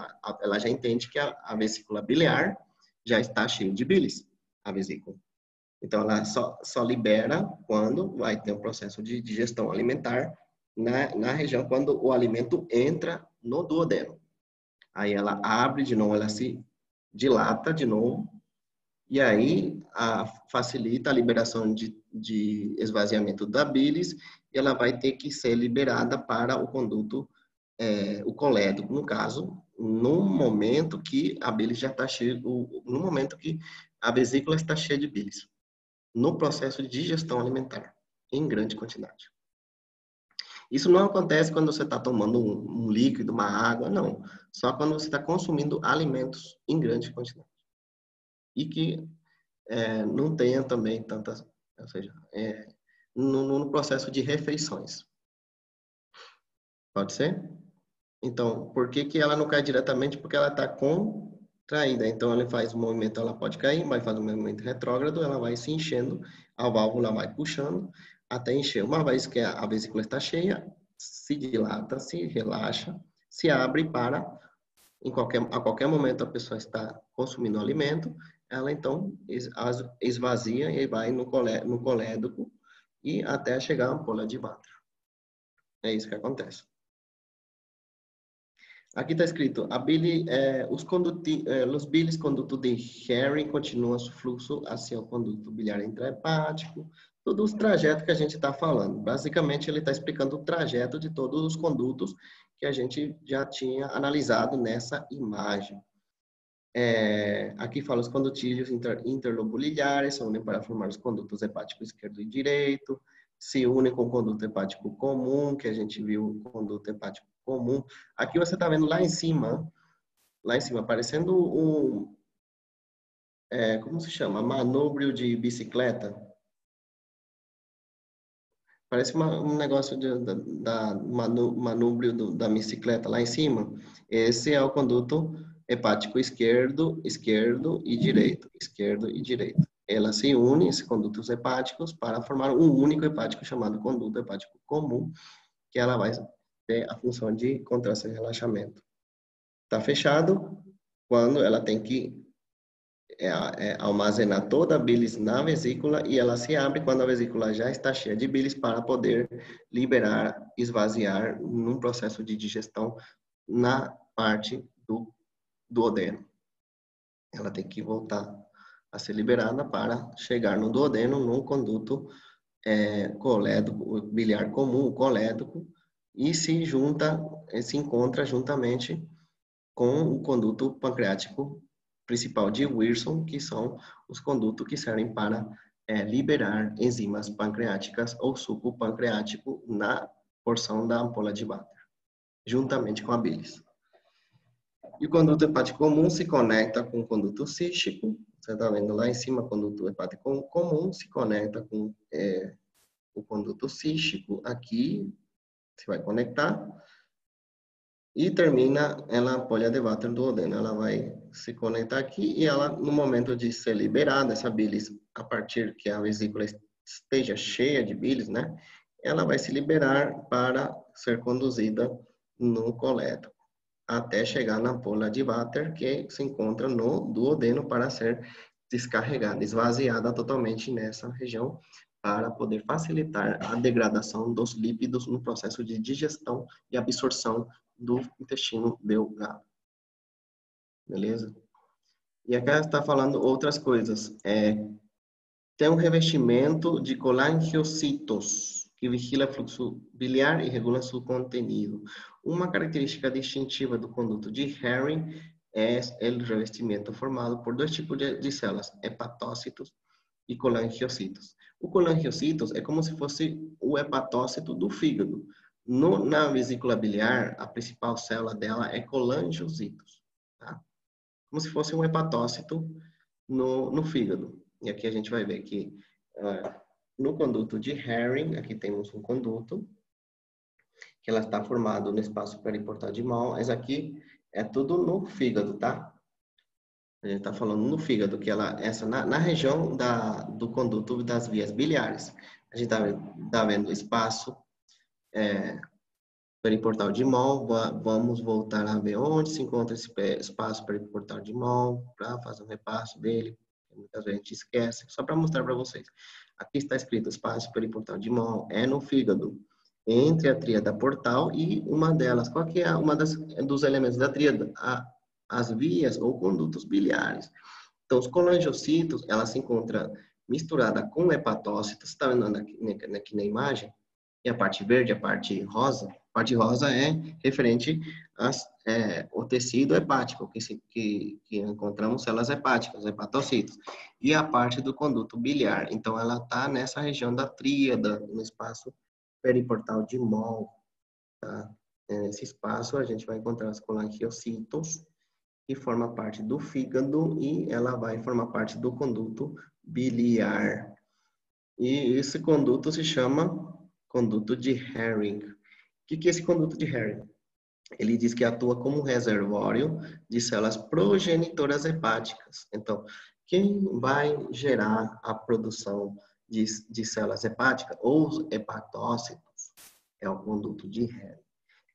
ela já entende que a vesícula biliar já está cheia de bilis, a vesícula. Então ela só libera quando vai ter um processo de digestão alimentar na região, quando o alimento entra no duodeno. Aí ela abre de novo, ela se dilata de novo, e aí facilita a liberação de esvaziamento da bilis, e ela vai ter que ser liberada para o conduto, o colédoco, no caso, no momento que a bilis já está cheia, no momento que a vesícula está cheia de bilis, no processo de digestão alimentar, em grande quantidade. Isso não acontece quando você está tomando um líquido, uma água, não. Só quando você está consumindo alimentos em grande quantidade. E que não tenha também tantas, ou seja, no processo de refeições. Pode ser? Então, por que ela não cai diretamente? Porque ela está contraída. Então, ela faz o movimento, ela pode cair, mas faz um movimento retrógrado, ela vai se enchendo, a válvula vai puxando até encher. Uma vez que a vesícula está cheia, se dilata, se relaxa, se abre para, a qualquer momento a pessoa está consumindo o alimento, ela então esvazia e vai no colédoco e até chegar à ampola de Vater. É isso que acontece. Aqui está escrito, os bilis conduto de Henry continuam seu fluxo hacia o conduto biliar intrahepático, todos os trajetos que a gente está falando. Basicamente, ele está explicando o trajeto de todos os condutos que a gente já tinha analisado nessa imagem. Aqui fala os condutídeos interlobulilhares, se unem para formar os condutos hepático esquerdo e direito, se unem com o conduto hepático comum, que a gente viu o conduto hepático comum. Aqui você está vendo lá em cima, parecendo como se chama? Manúbrio de bicicleta. Parece um negócio manúbrio da bicicleta lá em cima. Esse é o conduto hepático esquerdo e direito. Esquerdo e direito. Ela se une, esses condutos hepáticos, para formar um único hepático chamado conduto hepático comum, que ela vai ter a função de contração e relaxamento. Está fechado quando ela tem que armazenar toda a bilis na vesícula e ela se abre quando a vesícula já está cheia de bilis para poder liberar, esvaziar num processo de digestão na parte do duodeno. Ela tem que voltar a ser liberada para chegar no duodeno, num conduto colédoco, biliar comum, colédoco, e se encontra juntamente com o conduto pancreático principal de Wilson, que são os condutos que servem para liberar enzimas pancreáticas ou suco pancreático na porção da ampola de Vater, juntamente com a bilis. E o conduto hepático comum se conecta com o conduto cístico. Você está vendo lá em cima, o conduto hepático comum se conecta com o conduto cístico. Aqui, você vai conectar. E termina ela a ampola de Vater do duodeno. Ela vai se conectar aqui e ela, no momento de ser liberada, essa bilis, a partir que a vesícula esteja cheia de bilis, né? Ela vai se liberar para ser conduzida no colédoco, até chegar na ampola de Vater, que se encontra no duodeno para ser descarregada, esvaziada totalmente nessa região, para poder facilitar a degradação dos lípidos no processo de digestão e absorção do intestino delgado. Beleza? E aqui está falando outras coisas. Tem um revestimento de colangiocitos, que vigila o fluxo biliar e regula seu contenido. Uma característica distintiva do conduto de Henry é o revestimento formado por dois tipos de células, hepatócitos e colangiocitos. O colangiocitos é como se fosse o hepatócito do fígado. Na vesícula biliar, a principal célula dela é colangiocitos, tá? Como se fosse um hepatócito no fígado. E aqui a gente vai ver que no conduto de Henry, aqui temos um conduto, que ela está formado no espaço periportal de Mol. Essa aqui é tudo no fígado, tá? A gente está falando no fígado, que na região do conduto das vias biliares. A gente está vendo o espaço periportal de Mol. Vamos voltar a ver onde se encontra esse espaço periportal de Mol, para fazer um repasso dele. Muitas vezes a gente esquece, só para mostrar para vocês. Aqui está escrito espaço periportal de Mol, é no fígado, entre a tríada portal e uma delas. Qual que é dos elementos da tríada? As vias ou condutos biliares. Então, os colangiocitos, ela se encontra misturada com hepatócitos. Você está vendo aqui na imagem? E a parte verde, a parte rosa. A parte rosa é referente ao tecido hepático, que encontramos células hepáticas, hepatocitos. E a parte do conduto biliar. Então, ela está nessa região da tríada, no espaço periportal de Mol. Tá? Nesse espaço, a gente vai encontrar os colangiocitos, que forma parte do fígado, e ela vai formar parte do conduto biliar. E esse conduto se chama conduto de Henry. O que é esse conduto de Henry? Ele diz que atua como reservório de células progenitoras hepáticas. Então, quem vai gerar a produção de células hepáticas, ou os hepatócitos, é o conduto de Henry.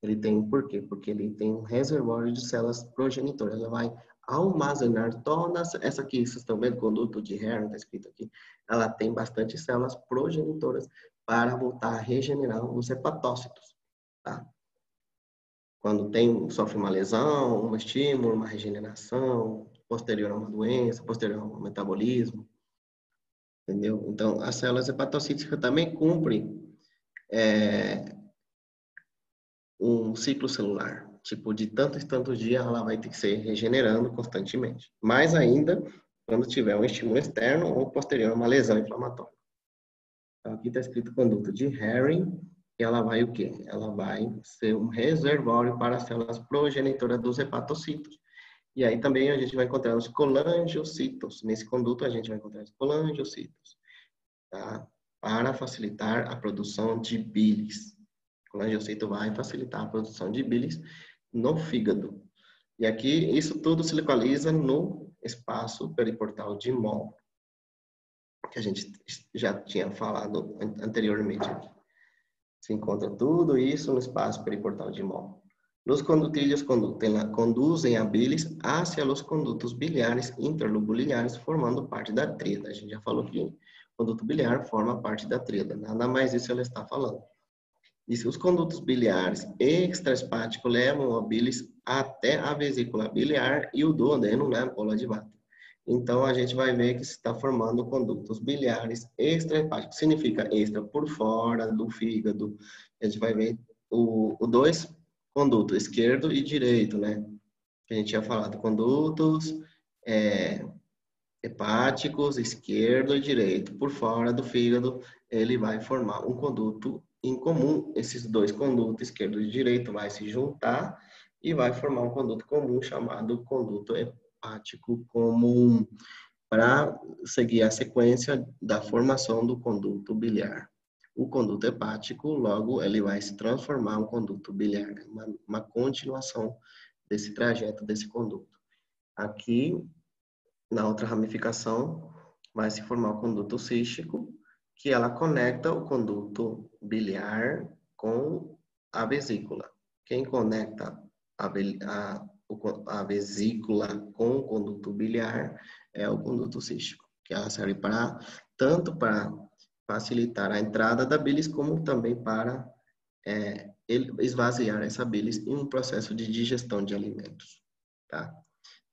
Ele tem, por quê? Porque ele tem um reservório de células progenitoras. Ela vai armazenar todas essa aqui, vocês estão vendo, conduto de Henry, está escrito aqui. Ela tem bastante células progenitoras para voltar a regenerar os hepatócitos, tá? Quando sofre uma lesão, um estímulo, uma regeneração, posterior a uma doença, posterior a um metabolismo, entendeu? Então, as células hepatocíticas também cumprem um ciclo celular. Tipo, de tantos e tantos dias, ela vai ter que ser regenerando constantemente. Mais ainda, quando tiver um estímulo externo ou posterior a uma lesão inflamatória. Então, aqui está escrito conduto de Henry, e ela vai o quê? Ela vai ser um reservório para as células progenitoras dos hepatocitos. E aí também a gente vai encontrar os colangiocitos. Nesse conduto a gente vai encontrar os colangiocitos, tá? Para facilitar a produção de bilis. O colangiocito vai facilitar a produção de bilis no fígado. E aqui, isso tudo se localiza no espaço periportal de Mol, que a gente já tinha falado anteriormente aqui. Se encontra tudo isso no espaço periportal de Mol. Os condutilhos conduzem a bilis hacia os condutos biliares interlobuliares, formando parte da tríada. A gente já falou que o conduto biliar forma parte da tríada. Nada mais isso ela está falando. E se os condutos biliares extrahepáticos levam a bilis até a vesícula biliar e o duodeno, né, a ampola de Vater. Então, a gente vai ver que se está formando condutos biliares extrahepáticos. Significa extra por fora do fígado. A gente vai ver dois condutos, esquerdo e direito, né? A gente tinha falado, condutos hepáticos, esquerdo e direito. Por fora do fígado, ele vai formar um conduto em comum. Esses dois condutos, esquerdo e direito, vai se juntar e vai formar um conduto comum chamado conduto hepático comum, para seguir a sequência da formação do conduto biliar. O conduto hepático, logo, ele vai se transformar em um conduto biliar, uma continuação desse trajeto, desse conduto. Aqui, na outra ramificação, vai se formar o conduto cístico, que ela conecta o conduto biliar com a vesícula. Quem conecta a vesícula com o conduto biliar é o conduto cístico, que ela serve tanto para facilitar a entrada da bilis, como também para esvaziar essa bilis em um processo de digestão de alimentos, tá?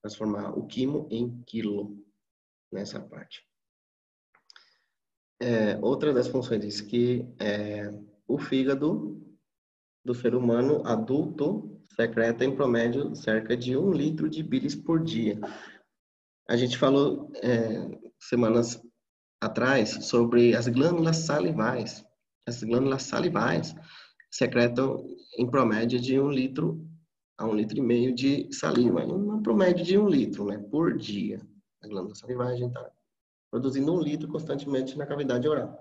Transformar o quimo em quilo nessa parte. Outra das funções diz que o fígado do ser humano adulto secreta em promédio cerca de 1 litro de bilis por dia. A gente falou semanas atrás sobre as glândulas salivais. As glândulas salivais secretam em promédio de 1 litro a 1,5 litro de saliva. Um promédio de 1 litro, né, por dia. A glândula salivar, a gente está produzindo 1 litro constantemente na cavidade oral.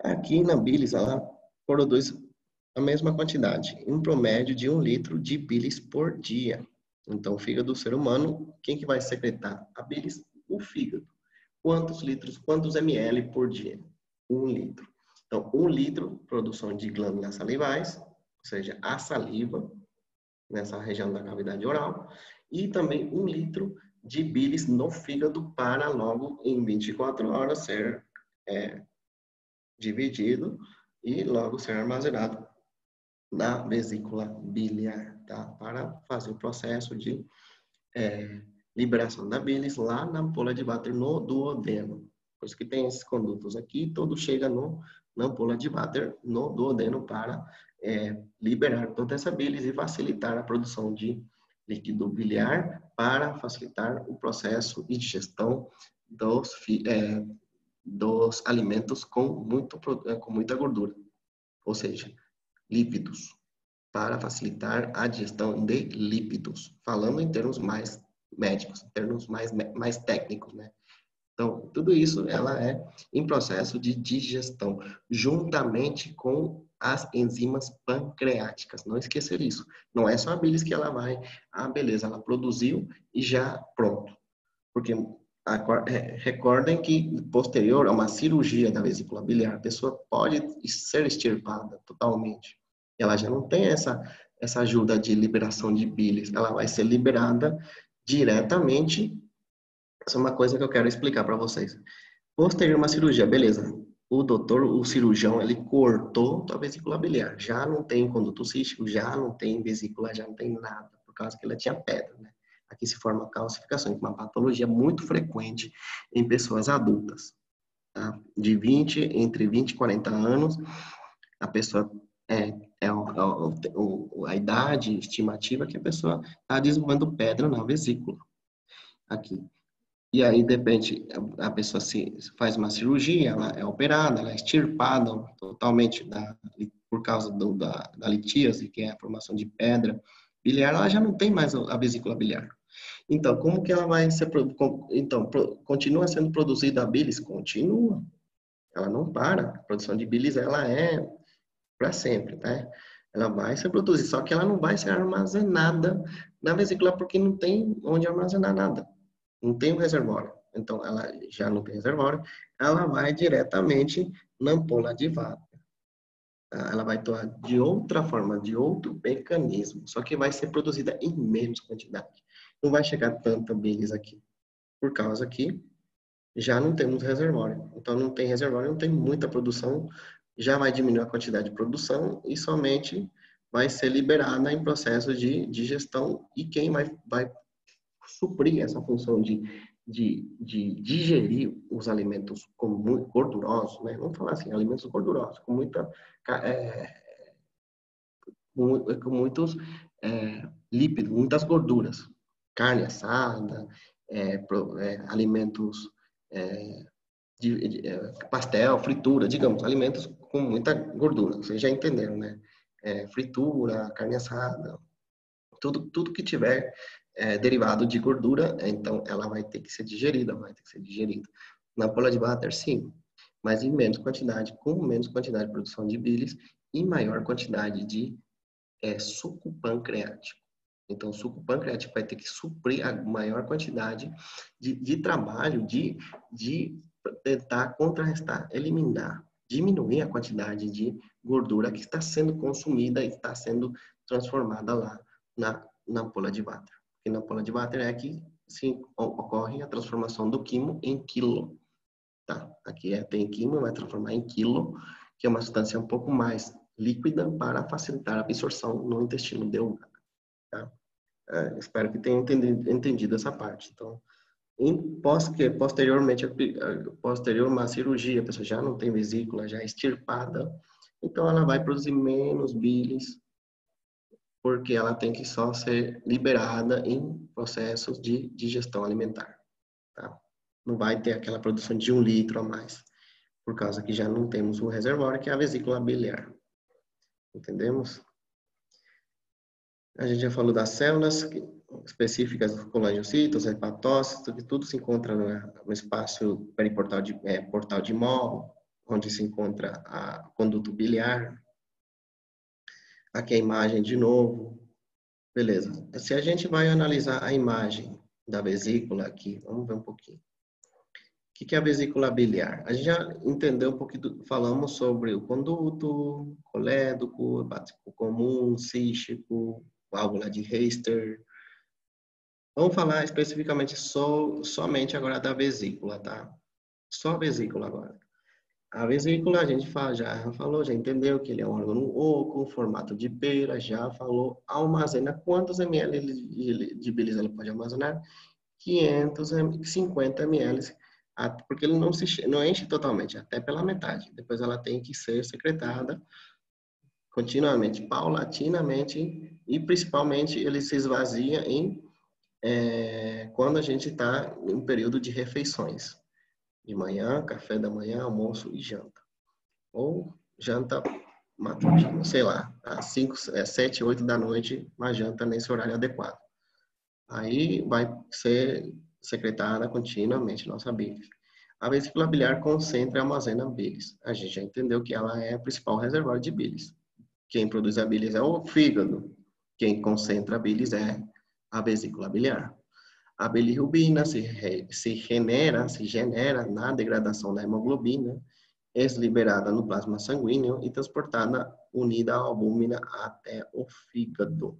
Aqui na bilis, ela produz a mesma quantidade, um promédio de 1 litro de bilis por dia. Então, o fígado do ser humano, quem que vai secretar a bilis? O fígado. Quantos litros, quantos ml por dia? 1 litro. Então, 1 litro, produção de glândulas salivais, ou seja, a saliva, nessa região da cavidade oral, e também 1 litro de bilis no fígado para logo em 24 horas ser dividido e logo ser armazenado na vesícula biliar, tá? Para fazer o processo de liberação da bilis lá na ampola de Vater, no duodeno. Por isso que tem esses condutos aqui, todo chega na ampola de Vater, no duodeno, para liberar toda essa bilis e facilitar a produção de líquido biliar para facilitar o processo de digestão dos alimentos com muita gordura, ou seja, lípidos, para facilitar a digestão de lípidos, falando em termos mais médicos, em termos mais técnicos, né? Então, tudo isso ela é em processo de digestão, juntamente com as enzimas pancreáticas. Não esquecer isso. Não é só a bilis que ela vai, beleza, ela produziu e já pronto. Porque recordem que posterior a uma cirurgia da vesícula biliar, a pessoa pode ser extirpada totalmente. Ela já não tem essa ajuda de liberação de bilis. Ela vai ser liberada diretamente. Essa é uma coisa que eu quero explicar para vocês. Posterior a uma cirurgia, beleza. O cirurgião, ele cortou a vesícula biliar. Já não tem conduto cístico, já não tem vesícula, já não tem nada, por causa que ela tinha pedra, né? Aqui se forma calcificação, uma patologia muito frequente em pessoas adultas, tá? Entre 20 e 40 anos, a pessoa a idade estimativa que a pessoa está desenvolvendo pedra na vesícula. Aqui. E aí, de repente, a pessoa faz uma cirurgia, ela é operada, ela é extirpada totalmente por causa da litíase, que é a formação de pedra biliar, ela já não tem mais a vesícula biliar. Então, como que ela vai ser... Então, continua sendo produzida a bilis? Continua. Ela não para. A produção de bilis, ela é para sempre, tá? Ela vai ser produzida, só que ela não vai ser armazenada na vesícula, porque não tem onde armazenar nada. Não tem um reservatório. Então, ela já não tem reservatório, ela vai diretamente na ampola de Vater. Ela vai atuar de outra forma, de outro mecanismo, só que vai ser produzida em menos quantidade. Não vai chegar tanta bilis aqui, por causa que já não temos reservatório. Então, não tem reservatório, não tem muita produção, já vai diminuir a quantidade de produção e somente vai ser liberada em processo de digestão, e quem vai suprir essa função de digerir os alimentos como muito gordurosos, né? Vamos falar assim, alimentos gordurosos, com muitos lípidos, muitas gorduras, carne assada, alimentos pastel, fritura, digamos, alimentos com muita gordura, vocês já entenderam, né? Fritura, carne assada, tudo que tiver derivado de gordura, então ela vai ter que ser digerida, Na ampola de Vater, sim, mas em menos quantidade, com menos quantidade de produção de bilis e maior quantidade de suco pancreático. Então, o suco pancreático vai ter que suprir a maior quantidade de trabalho de tentar contrarrestar, eliminar, diminuir a quantidade de gordura que está sendo consumida e está sendo transformada lá na ampola de Vater. E na ampola de Vater é que sim, ocorre a transformação do quimo em quilo. Tá? Aqui tem quimo, vai transformar em quilo, que é uma substância um pouco mais líquida para facilitar a absorção no intestino delgado. Tá? Espero que tenham entendido essa parte. Então, Posteriormente, posterior a uma cirurgia, a pessoa já não tem vesícula, já é extirpada, então ela vai produzir menos bilis, porque ela tem que só ser liberada em processos de digestão alimentar, tá? Não vai ter aquela produção de 1 litro a mais, por causa que já não temos o reservatório, que é a vesícula biliar. Entendemos? A gente já falou das células específicas dos colangiocitos, hepatócitos, que tudo se encontra no espaço periportal portal de Moll, onde se encontra a conduto biliar. Aqui a imagem de novo. Beleza. Se a gente vai analisar a imagem da vesícula aqui, vamos ver um pouquinho. O que é a vesícula biliar? A gente já entendeu um pouquinho, falamos sobre o conduto, colédoco, hepático comum, cístico, válvula de Heister. Vamos falar especificamente somente agora da vesícula, tá? Só a vesícula agora. A vesícula, a gente já falou, já entendeu que ele é um órgão oco, formato de pera, já falou, armazena quantos ml de bilis ela pode armazenar? 550 ml, porque ele não enche totalmente, até pela metade. Depois ela tem que ser secretada continuamente, paulatinamente, e principalmente ele se esvazia quando a gente está em um período de refeições. De manhã, café da manhã, almoço e janta. Ou janta matutino, sei lá, às 7, 8 da noite, uma janta nesse horário adequado. Aí vai ser secretada continuamente nossa bilis. A vesícula biliar concentra e armazena bilis. A gente já entendeu que ela é o principal reservatório de bilis. Quem produz a bilis é o fígado. Quem concentra a bilis é a vesícula biliar. A bilirrubina se genera na degradação da hemoglobina, é liberada no plasma sanguíneo e transportada unida à albúmina até o fígado.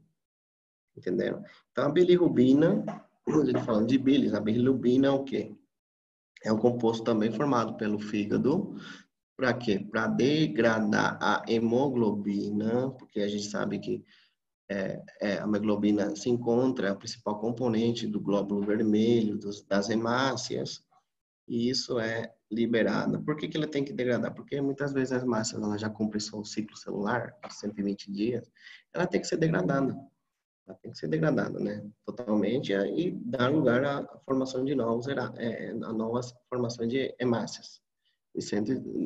Entenderam? Então, a bilirrubina, a gente falando de bilis, a bilirrubina é o quê? É um composto também formado pelo fígado. Para quê? Para degradar a hemoglobina, porque a gente sabe que a hemoglobina se encontra, a principal componente do glóbulo vermelho, das hemácias, e isso é liberado. Por que ela tem que degradar? Porque muitas vezes as hemácias ela já cumprem seu ciclo celular, 120 dias, ela tem que ser degradada. Ela tem que ser degradada, né? Totalmente, e dar lugar à formação de novas formações de hemácias,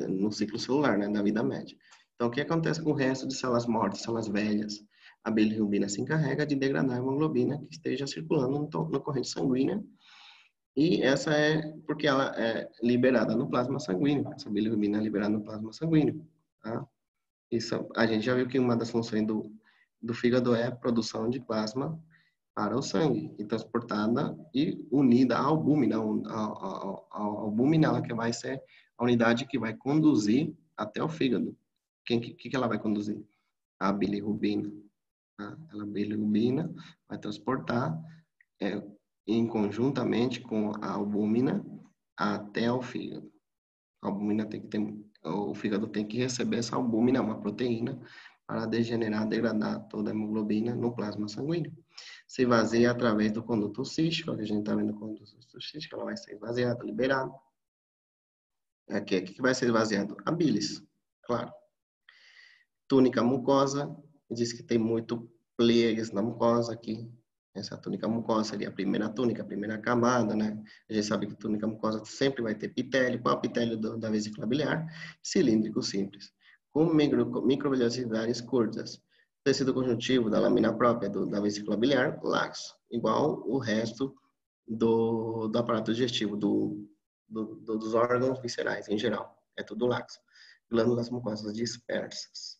no ciclo celular, né? Da vida média. Então, o que acontece com o resto de células mortas, células velhas? A bilirrubina se encarrega de degradar a hemoglobina que esteja circulando na corrente sanguínea, e essa é porque ela é liberada no plasma sanguíneo. Essa bilirrubina é liberada no plasma sanguíneo, tá? Isso, a gente já viu que uma das funções do fígado é a produção de plasma para o sangue, e transportada e unida à albúmina. A albúmina ela que vai ser a unidade que vai conduzir até o fígado. Que ela vai conduzir? A bilirrubina. A bilirrubina vai transportar conjuntamente com a albúmina até o fígado. A albúmina o fígado tem que receber essa albúmina, uma proteína, para degradar toda a hemoglobina no plasma sanguíneo. Se vazia através do conduto cístico, que a gente está vendo o conduto cístico, ela vai ser esvaziada, liberada. O que vai ser esvaziado? A bilis, claro. Túnica mucosa, diz que tem muito pliegues na mucosa aqui. Essa túnica mucosa seria a primeira túnica, a primeira camada, né? A gente sabe que túnica mucosa sempre vai ter epitélio. Qual é o epitélio da vesícula biliar? Cilíndrico simples, com microvellosidades curtas. Tecido conjuntivo da lâmina própria da vesícula biliar, laxo, igual o resto do aparato digestivo, dos órgãos viscerais em geral. É tudo laxo. Glândulas mucosas dispersas.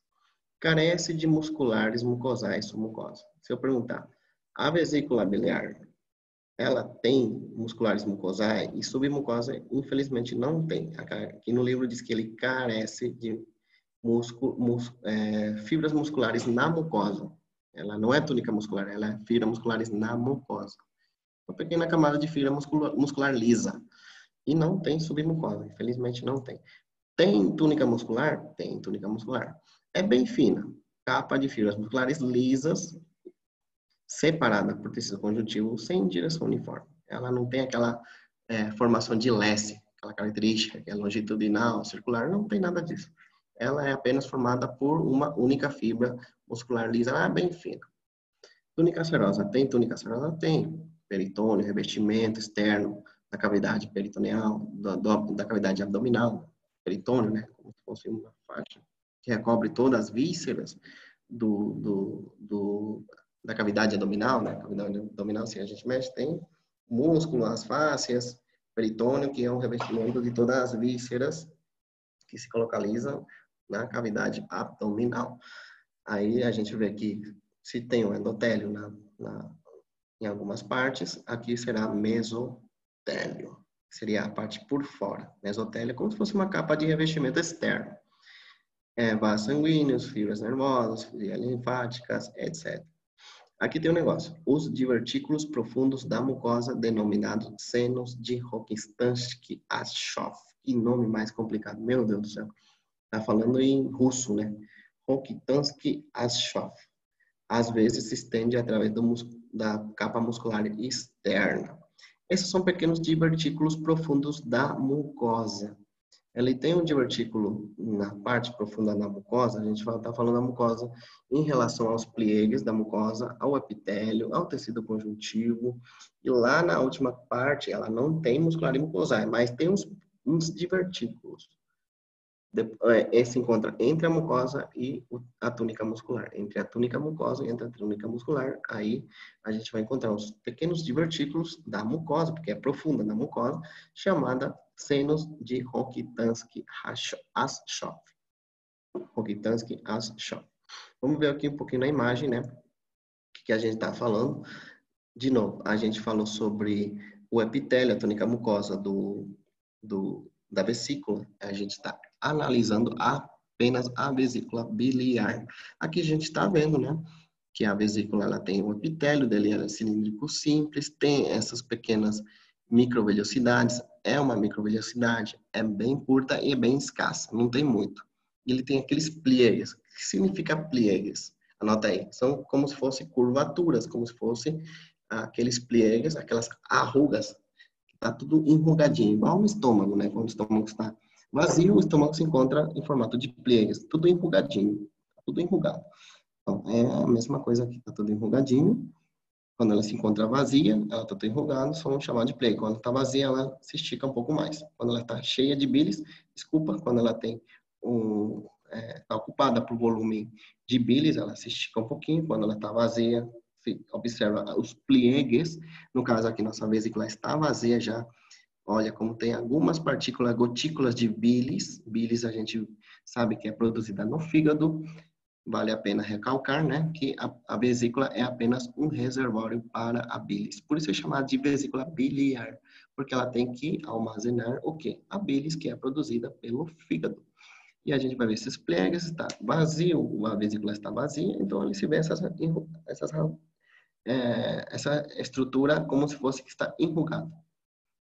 Carece de musculares mucosais submucosa. Se eu perguntar, a vesícula biliar, ela tem musculares mucosais e submucosa, infelizmente não tem. Aqui no livro diz que ele carece de fibras musculares na mucosa. Ela não é túnica muscular, ela é fibras musculares na mucosa. Uma pequena camada de fibra muscular lisa. E não tem submucosa, infelizmente não tem. Tem túnica muscular? Tem túnica muscular. É bem fina, capa de fibras musculares lisas, separada por tecido conjuntivo, sem direção uniforme. Ela não tem aquela formação de Lesse, aquela característica que é longitudinal, circular, não tem nada disso. Ela é apenas formada por uma única fibra muscular lisa, bem fina. Túnica serosa. Tem túnica serosa? Tem. Peritônio, revestimento externo da cavidade peritoneal, da cavidade abdominal, peritônio, né? Como se fosse uma faixa que recobre todas as vísceras da cavidade abdominal, né? Cavidade abdominal, se a gente mexe, tem músculo, as fáscias, peritônio, que é um revestimento de todas as vísceras que se localizam na cavidade abdominal. Aí a gente vê que se tem um endotélio em algumas partes, aqui será mesotélio. Seria a parte por fora. Mesotélio é como se fosse uma capa de revestimento externo. Vasos sanguíneos, fibras nervosas, vias linfáticas, etc. Aqui tem um negócio. Os divertículos profundos da mucosa, denominados senos de Rokitansky-Aschoff. Que nome mais complicado. Meu Deus do céu. Tá falando em russo, né? Rokitansky-Aschoff. Às vezes se estende através da capa muscular externa. Esses são pequenos divertículos profundos da mucosa. Ele tem um divertículo na parte profunda da mucosa, a gente está falando da mucosa em relação aos pliegues da mucosa, ao epitélio, ao tecido conjuntivo. E lá na última parte, ela não tem muscular e mucosal, mas tem uns divertículos. Esse encontra entre a mucosa e a túnica muscular. Entre a túnica mucosa e entre a túnica muscular, aí a gente vai encontrar os pequenos divertículos da mucosa, porque é profunda na mucosa, chamada senos de Rokitansky-Aschoff. Rokitansky-Aschoff. Vamos ver aqui um pouquinho na imagem, né? O que a gente está falando. De novo, a gente falou sobre o epitélio, a túnica mucosa da vesícula. A gente está analisando apenas a vesícula biliar. Aqui a gente está vendo, né, que a vesícula ela tem um epitélio dele, ela é cilíndrico simples, tem essas pequenas microvelhosidades, é uma microvelhosidade, é bem curta e bem escassa, não tem muito. Ele tem aqueles pliegues. O que significa pliegues? Anota aí, são como se fossem curvaturas, como se fossem aqueles pliegues, aquelas arrugas. Está tudo enrugadinho, igual no estômago, né? Quando o estômago está vazio, o estômago se encontra em formato de pliegues, tudo enrugadinho, tudo enrugado. Então, é a mesma coisa aqui, está tudo enrugadinho. Quando ela se encontra vazia, ela está toda enrugada, só vamos chamar de pliegue. Quando está vazia, ela se estica um pouco mais. Quando ela está cheia de bilis, desculpa, quando ela tem está ocupada por volume de bilis, ela se estica um pouquinho. Quando ela está vazia, observa os pliegues, no caso aqui nossa vesícula está vazia já, olha como tem algumas partículas, gotículas de bilis, bilis a gente sabe que é produzida no fígado, vale a pena recalcar, né, que a vesícula é apenas um reservatório para a bilis, por isso é chamada de vesícula biliar, porque ela tem que armazenar o quê? A bilis que é produzida pelo fígado. E a gente vai ver esses pliegues, está vazio, a vesícula está vazia, então ali se vê essa estrutura como se fosse que está enrugada.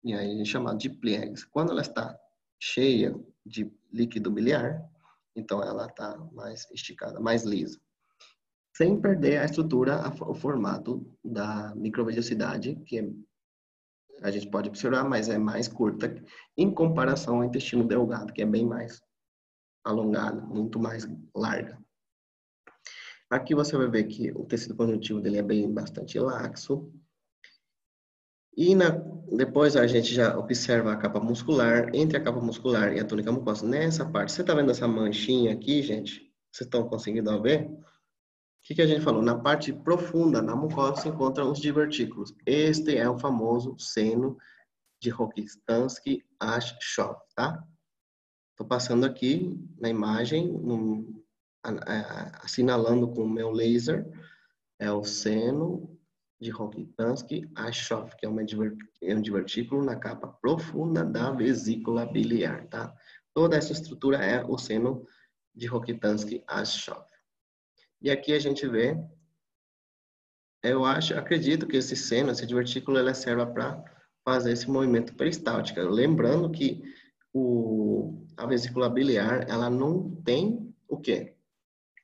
E aí é chamado de pliegues. Quando ela está cheia de líquido biliar, então ela está mais esticada, mais lisa. Sem perder a estrutura, o formato da microvelhosidade, que a gente pode observar, mas é mais curta em comparação ao intestino delgado, que é bem mais alongado, muito mais larga. Aqui você vai ver que o tecido conjuntivo dele é bastante laxo. E depois a gente já observa a capa muscular, entre a capa muscular e a túnica mucosa. Nessa parte, você está vendo essa manchinha aqui, gente? Vocês estão conseguindo ver? O que a gente falou? Na parte profunda, na mucosa, se encontram os divertículos. Este é o famoso seno de Rokitansky-Aschoff, tá? Estou passando aqui na imagem, assinalando com o meu laser, é o seno de Rokitansky-Aschoff, que é um divertículo na capa profunda da vesícula biliar, tá? Toda essa estrutura é o seno de Rokitansky-Aschoff. E aqui a gente vê, acredito que esse seno, esse divertículo, ele serve para fazer esse movimento peristáltico. Lembrando que a vesícula biliar, ela não tem o quê?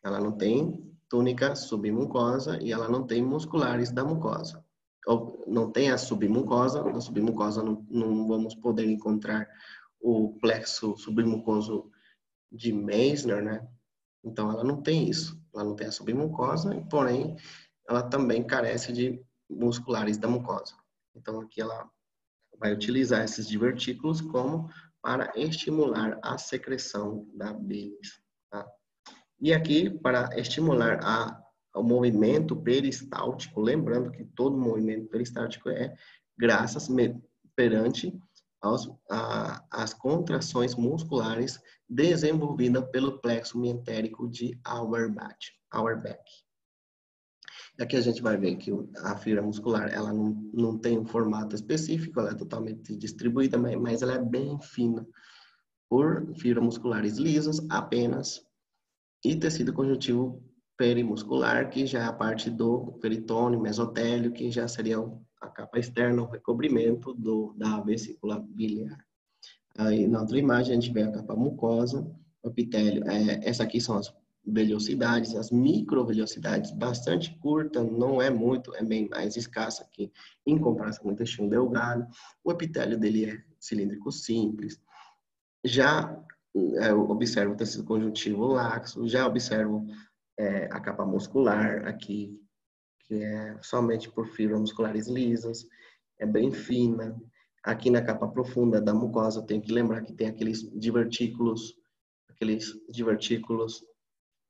Ela não tem túnica submucosa e ela não tem musculares da mucosa. não tem a submucosa. Na submucosa não vamos poder encontrar o plexo submucoso de Meissner, né? Então, ela não tem isso. Ela não tem a submucosa, porém, ela também carece de musculares da mucosa. Então, aqui ela vai utilizar esses divertículos como para estimular a secreção da bilis, tá? E aqui, para estimular o movimento peristáltico, lembrando que todo movimento peristáltico é graças perante as contrações musculares desenvolvidas pelo plexo mientérico de Auerbach. Aqui a gente vai ver que a fibra muscular, ela não tem um formato específico, ela é totalmente distribuída, mas ela é bem fina, por fibras musculares lisas apenas, e tecido conjuntivo perimuscular, que já é a parte do peritônio, mesotélio, que já seria a capa externa, o recobrimento da vesícula biliar. Aí na outra imagem a gente vê a capa mucosa, o epitélio, essa aqui são as velhosidades, as microvelhosidades, bastante curta, não é muito, é bem mais escassa aqui em comparação com o intestino delgado. O epitélio dele é cilíndrico simples. Já eu observo o tecido conjuntivo laxo, já observo a capa muscular aqui, que é somente por fibras musculares lisas, é bem fina. Aqui na capa profunda da mucosa, eu tenho que lembrar que tem aqueles divertículos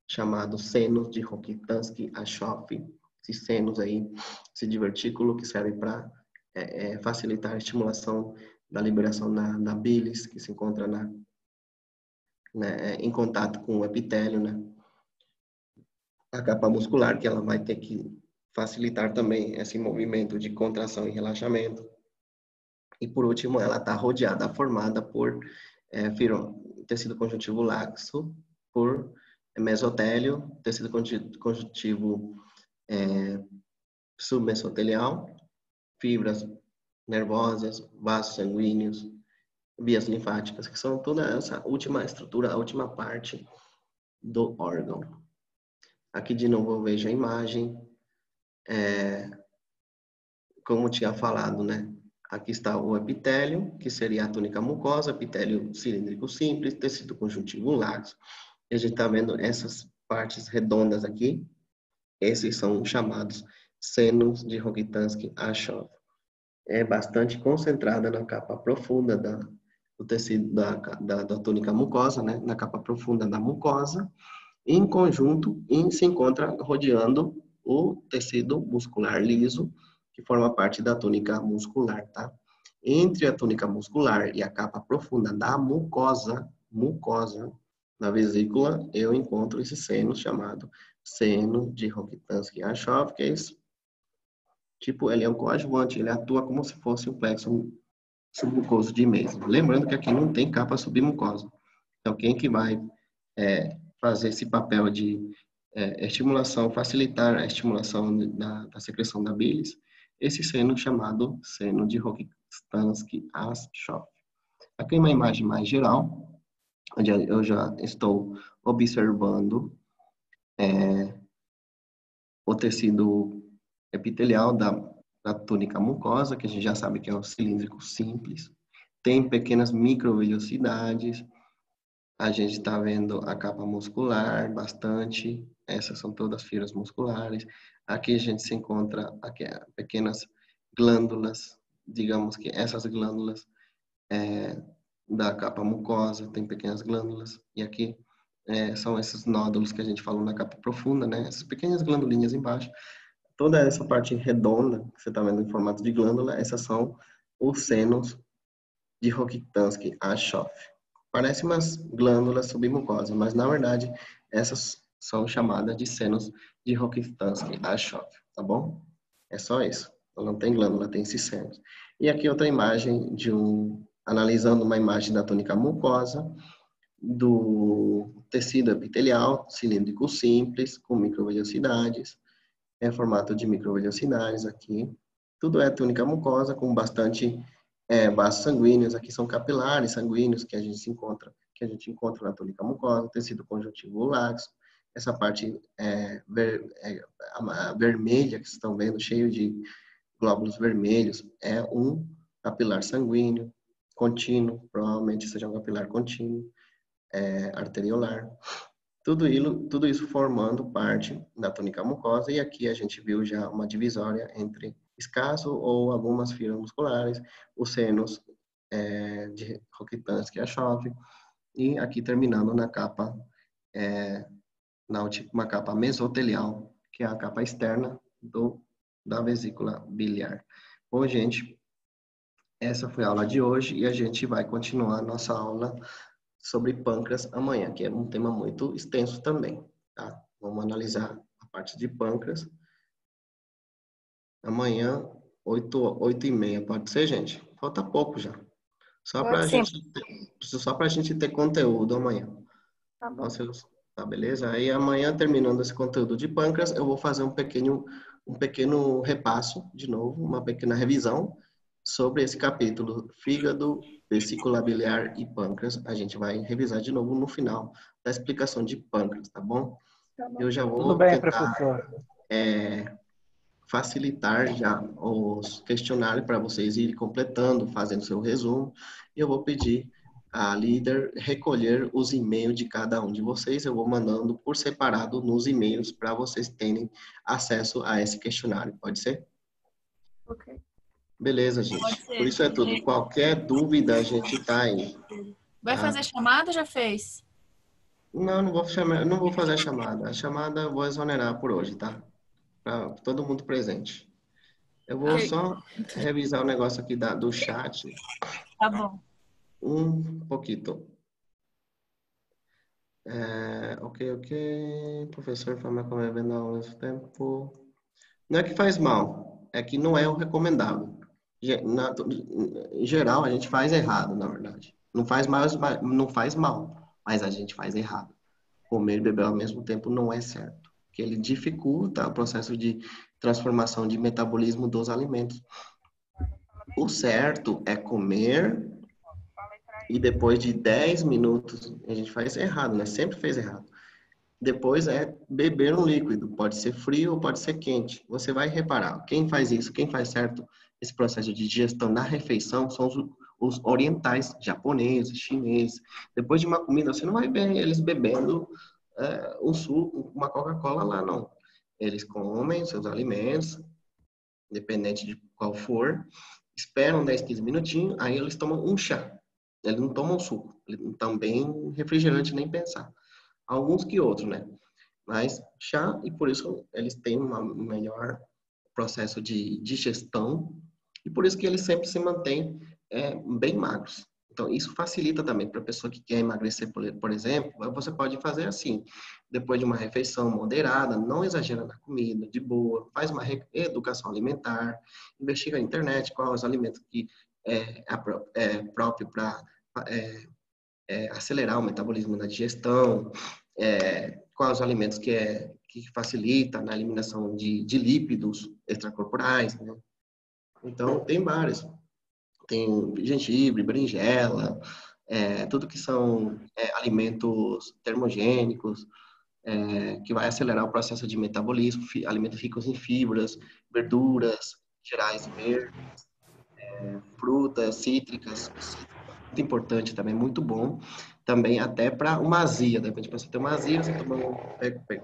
chamados senos de Rokitansky-Aschoff. Esses senos aí, esse divertículo que serve para facilitar a estimulação da liberação da bilis, que se encontra em contato com o epitélio, né? A capa muscular, que ela vai ter que facilitar também esse movimento de contração e relaxamento. E por último, ela está rodeada, formada por tecido conjuntivo laxo, por mesotélio, tecido conjuntivo submesotelial, fibras nervosas, vasos sanguíneos, vias linfáticas, que são toda essa última estrutura, a última parte do órgão. Aqui de novo eu vejo a imagem, como tinha falado, né? Aqui está o epitélio, que seria a túnica mucosa, epitélio cilíndrico simples, tecido conjuntivo laxo. E a gente está vendo essas partes redondas aqui. Esses são chamados senos de Rokitansky-Aschoff. É bastante concentrada na capa profunda do tecido da túnica mucosa, né? Na capa profunda da mucosa. Em conjunto, se encontra rodeando o tecido muscular liso, que forma parte da túnica muscular, tá? Entre a túnica muscular e a capa profunda da mucosa, na vesícula, eu encontro esse seno chamado seno de Rokitansky-Aschoff, que é esse. Tipo, ele é um coadjuvante, ele atua como se fosse um plexo submucoso de Meissner. Lembrando que aqui não tem capa submucosa. Então, quem que vai fazer esse papel de estimulação, facilitar a estimulação da secreção da bilis? Esse seno chamado seno de Rokitansky-Aschoff. Aqui é uma imagem mais geral, onde eu já estou observando o tecido epitelial da túnica mucosa, que a gente já sabe que é um cilíndrico simples. Tem pequenas microvelhosidades. A gente está vendo a capa muscular bastante. Essas são todas fibras musculares. Aqui a gente se encontra pequenas glândulas. Digamos que essas glândulas da capa mucosa tem pequenas glândulas. E aqui são esses nódulos que a gente falou na capa profunda, né? Essas pequenas glandulinhas embaixo. Toda essa parte redonda que você está vendo em formato de glândula, essas são os senos de Rokitansky-Aschoff. Parecem umas glândulas submucosas, mas na verdade essas são chamadas de senos de Rokitansky-Aschoff, tá bom? É só isso. Ela não tem glândula, tem esses senos. E aqui outra imagem analisando uma imagem da túnica mucosa, do tecido epitelial, cilíndrico simples, com microvelhosidades, formato de microvelhosidades aqui. Tudo é túnica mucosa com bastante vasos sanguíneos. Aqui são capilares sanguíneos que a gente encontra na túnica mucosa, tecido conjuntivo laxo. Essa parte vermelha que vocês estão vendo, cheio de glóbulos vermelhos é um capilar sanguíneo contínuo, provavelmente seja um capilar contínuo, arteriolar. Tudo isso formando parte da túnica mucosa, e aqui a gente viu já uma divisória entre escasso ou algumas fibras musculares, os senos de Rokitansky-Aschoff, e aqui terminando na capa, uma capa mesotelial, que é a capa externa da vesícula biliar. Bom, gente, essa foi a aula de hoje e a gente vai continuar a nossa aula sobre pâncreas amanhã, que é um tema muito extenso também, tá? Vamos analisar a parte de pâncreas. Amanhã, 8h30, pode ser, gente? Falta pouco já. Só para a gente ter conteúdo amanhã. Tá bom. Tá, beleza? Aí amanhã, terminando esse conteúdo de pâncreas, eu vou fazer um pequeno repasso, de novo, uma pequena revisão sobre esse capítulo, fígado, vesícula biliar e pâncreas. A gente vai revisar de novo no final da explicação de pâncreas, tá bom? Tá bom. Eu já vou Tudo bem, tentar professor. facilitar já os questionários para vocês irem completando, fazendo seu resumo. E eu vou pedir a líder recolher os e-mails de cada um de vocês. Eu vou mandando por separado nos e-mails para vocês terem acesso a esse questionário. Pode ser? Ok. Beleza, gente. Pode ser. Por isso é tudo. Qualquer dúvida, a gente tá aí. Vai fazer chamada ou já fez? Não, não vou fazer a chamada. A chamada eu vou exonerar por hoje, tá? Para todo mundo presente. Eu vou só revisar o negócio aqui do chat. Tá bom. Um pouquinho. Ok. Professor, forma como é vendo a aula nesse tempo. Não é que faz mal, é que não é o recomendável. Em geral, a gente faz errado, na verdade. Não faz mal, mas a gente faz errado. Comer e beber ao mesmo tempo não é certo, porque ele dificulta o processo de transformação de metabolismo dos alimentos. O certo é comer e depois de 10 minutos, a gente faz errado, né? Sempre fez errado. Depois é beber um líquido, pode ser frio ou pode ser quente. Você vai reparar, quem faz isso, quem faz certo esse processo de digestão na refeição são os orientais, japoneses, chineses. Depois de uma comida, você não vai ver eles bebendo um suco, uma Coca-Cola lá, não. Eles comem seus alimentos, independente de qual for, esperam 10, 15 minutinhos, aí eles tomam um chá. Eles não tomam suco, também refrigerante nem pensar. Alguns que outros, né? Mas chá, e por isso eles têm um melhor processo de digestão, e por isso que eles sempre se mantêm bem magros. Então, isso facilita também para a pessoa que quer emagrecer, por exemplo, você pode fazer assim, depois de uma refeição moderada, não exagera na comida, de boa, faz uma educação alimentar, investiga na internet quais os alimentos que próprio para acelerar o metabolismo da digestão, quais os alimentos que facilita na eliminação de lípidos extracorporais, né? Então, tem vários. Tem gengibre, berinjela, tudo que são alimentos termogênicos, que vai acelerar o processo de metabolismo, alimentos ricos em fibras, verduras, gerais verdes, frutas, cítricas, muito importante também, muito bom. Também até para uma azia, de repente você tem uma azia, você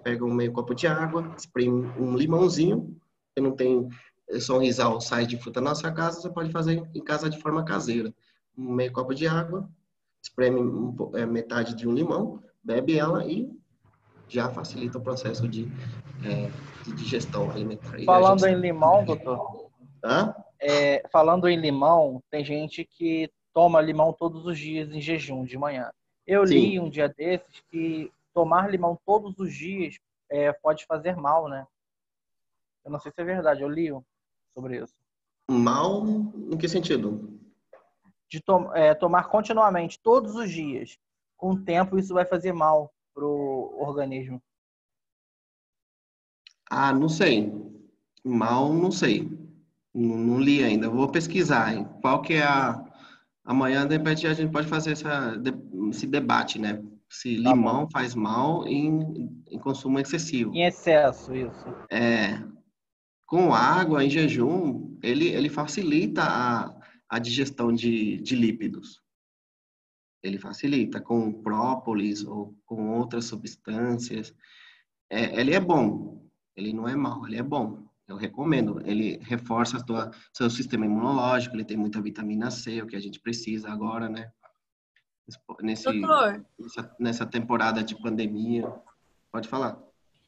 pega um meio copo de água, espreme um limãozinho, que não tem sonrisal ou sais de fruta na sua casa, você pode fazer em casa de forma caseira. Um meio copo de água, espreme metade de um limão, bebe ela e já facilita o processo de digestão alimentar. Falando em limão, doutor. Hã? Falando em limão, tem gente que toma limão todos os dias em jejum de manhã. Eu li um dia desses que tomar limão todos os dias pode fazer mal, né? Eu não sei se é verdade, eu li sobre isso. Mal em que sentido? De tomar continuamente, todos os dias. Com o tempo, isso vai fazer mal pro organismo. Ah, não sei. Mal, não sei. Não li ainda. Vou pesquisar, hein? Qual que é Amanhã, de repente, a gente pode fazer esse debate, né? Se limão faz mal em consumo excessivo. Em excesso, isso. com água em jejum, ele facilita a digestão de lípidos. Ele facilita com própolis ou com outras substâncias. Ele é bom, ele não é mau, ele é bom. Eu recomendo. Ele reforça seu sistema imunológico, ele tem muita vitamina C, o que a gente precisa agora, né? Doutor, Nessa temporada de pandemia. Pode falar.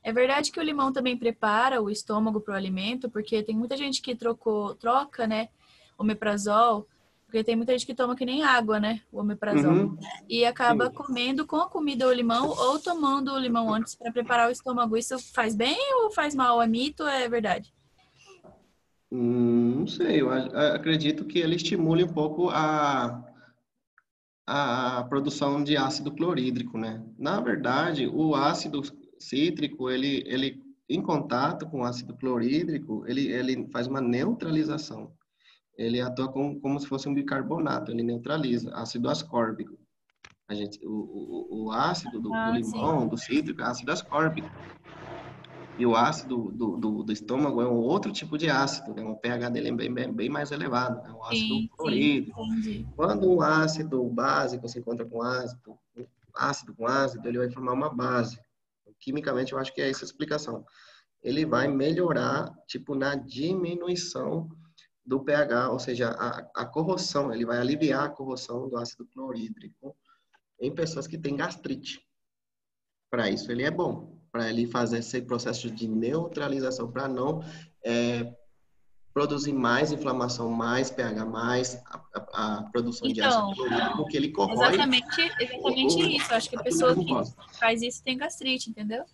é verdade que o limão também prepara o estômago para o alimento? Porque tem muita gente que troca, né, omeprazol, porque tem muita gente que toma que nem água, né, o omeprazol. Uhum. E acaba Sim. comendo com a comida o limão ou tomando o limão antes para preparar o estômago. Isso faz bem ou faz mal? É mito ou é verdade? Não sei, eu acredito que ele estimule um pouco a produção de ácido clorídrico, né? Na verdade, o ácido cítrico, ele em contato com o ácido clorídrico, ele faz uma neutralização. Ele atua como se fosse um bicarbonato, ele neutraliza, ácido ascórbico. O ácido do limão, do cítrico, é ácido ascórbico. E o ácido do estômago é um outro tipo de ácido, né? O pH dele é bem mais elevado, é um ácido clorídrico. Quando um ácido básico se encontra com ácido com ácido, ele vai formar uma base. Quimicamente, eu acho que é essa a explicação. Ele vai melhorar, tipo, na diminuição do pH, ou seja, a corrosão, ele vai aliviar a corrosão do ácido clorídrico em pessoas que têm gastrite. Para isso, ele é bom. Para ele fazer esse processo de neutralização, para não produzir mais inflamação, mais pH, mais a produção de ácido clorídrico, porque ele corrói... Exatamente isso. Acho que a pessoa que faz isso tem gastrite, entendeu?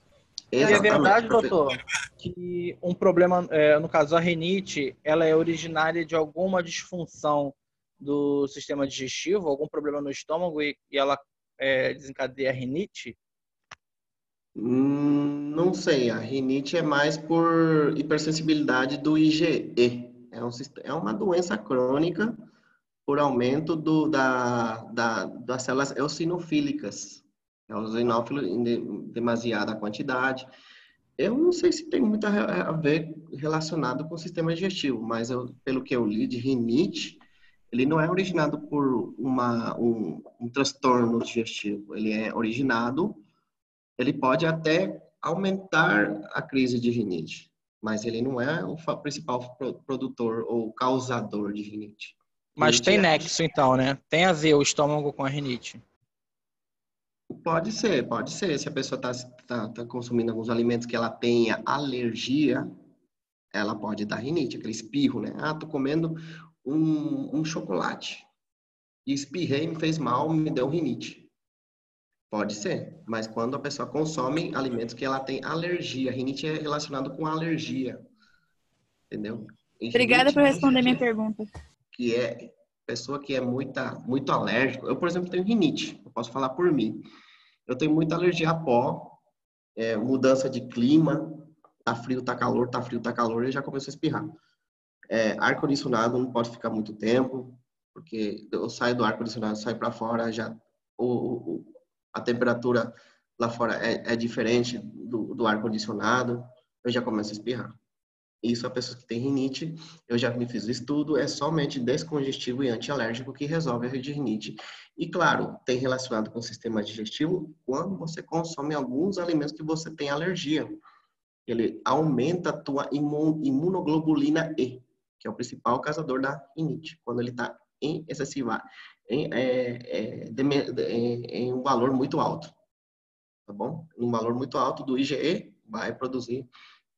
E é verdade, doutor, que um problema, no caso a rinite, ela é originária de alguma disfunção do sistema digestivo, algum problema no estômago e ela desencadeia a rinite? Não sei, a rinite é mais por hipersensibilidade do IgE. É uma doença crônica por aumento das células eosinofílicas. É o eosinófilo em demasiada quantidade. Eu não sei se tem muito a ver relacionado com o sistema digestivo, mas pelo que eu li de rinite, ele não é originado por um transtorno digestivo. Ele é originado... Ele pode até aumentar a crise de rinite, mas ele não é o principal produtor ou causador de rinite. Mas tem nexo, então, né? Tem a ver o estômago com a rinite? Pode ser. Se a pessoa está consumindo alguns alimentos que ela tenha alergia, ela pode dar rinite, aquele espirro, né? Tô comendo um chocolate. E espirrei, me fez mal, me deu rinite. Pode ser, mas quando a pessoa consome alimentos que ela tem alergia, rinite é relacionado com alergia, entendeu? Obrigada por responder minha pergunta. Que é pessoa que é muito alérgico. Eu, por exemplo, tenho rinite, eu posso falar por mim. Eu tenho muita alergia a pó, mudança de clima, tá frio, tá calor, e já começo a espirrar. Ar-condicionado não pode ficar muito tempo, porque eu saio do ar-condicionado, saio para fora, já a temperatura lá fora é diferente do ar-condicionado, eu já começo a espirrar. Isso, a pessoa que tem rinite, eu já me fiz o estudo, é somente descongestivo e antialérgico que resolve a rinite. E, claro, tem relacionado com o sistema digestivo quando você consome alguns alimentos que você tem alergia. Ele aumenta a tua imunoglobulina E, que é o principal causador da rinite, quando ele está em excessiva, em um valor muito alto, tá bom? Um valor muito alto do IgE vai produzir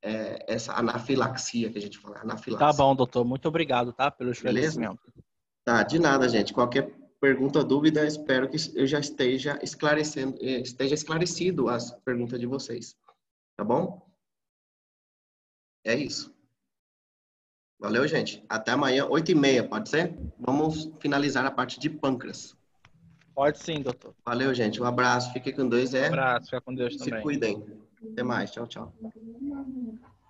essa anafilaxia que a gente fala, anafilaxia. Tá bom, doutor. Muito obrigado, tá? Pelo esclarecimento. Beleza? Tá, de nada, gente. Qualquer pergunta ou dúvida, espero que eu já esteja esclarecido as perguntas de vocês. Tá bom? É isso. Valeu, gente. Até amanhã, 8h30, pode ser? Vamos finalizar a parte de pâncreas. Pode sim, doutor. Valeu, gente. Um abraço. Fique com Deus. Um abraço. Fica com Deus Se também. cuidem. Até mais. Tchau, tchau.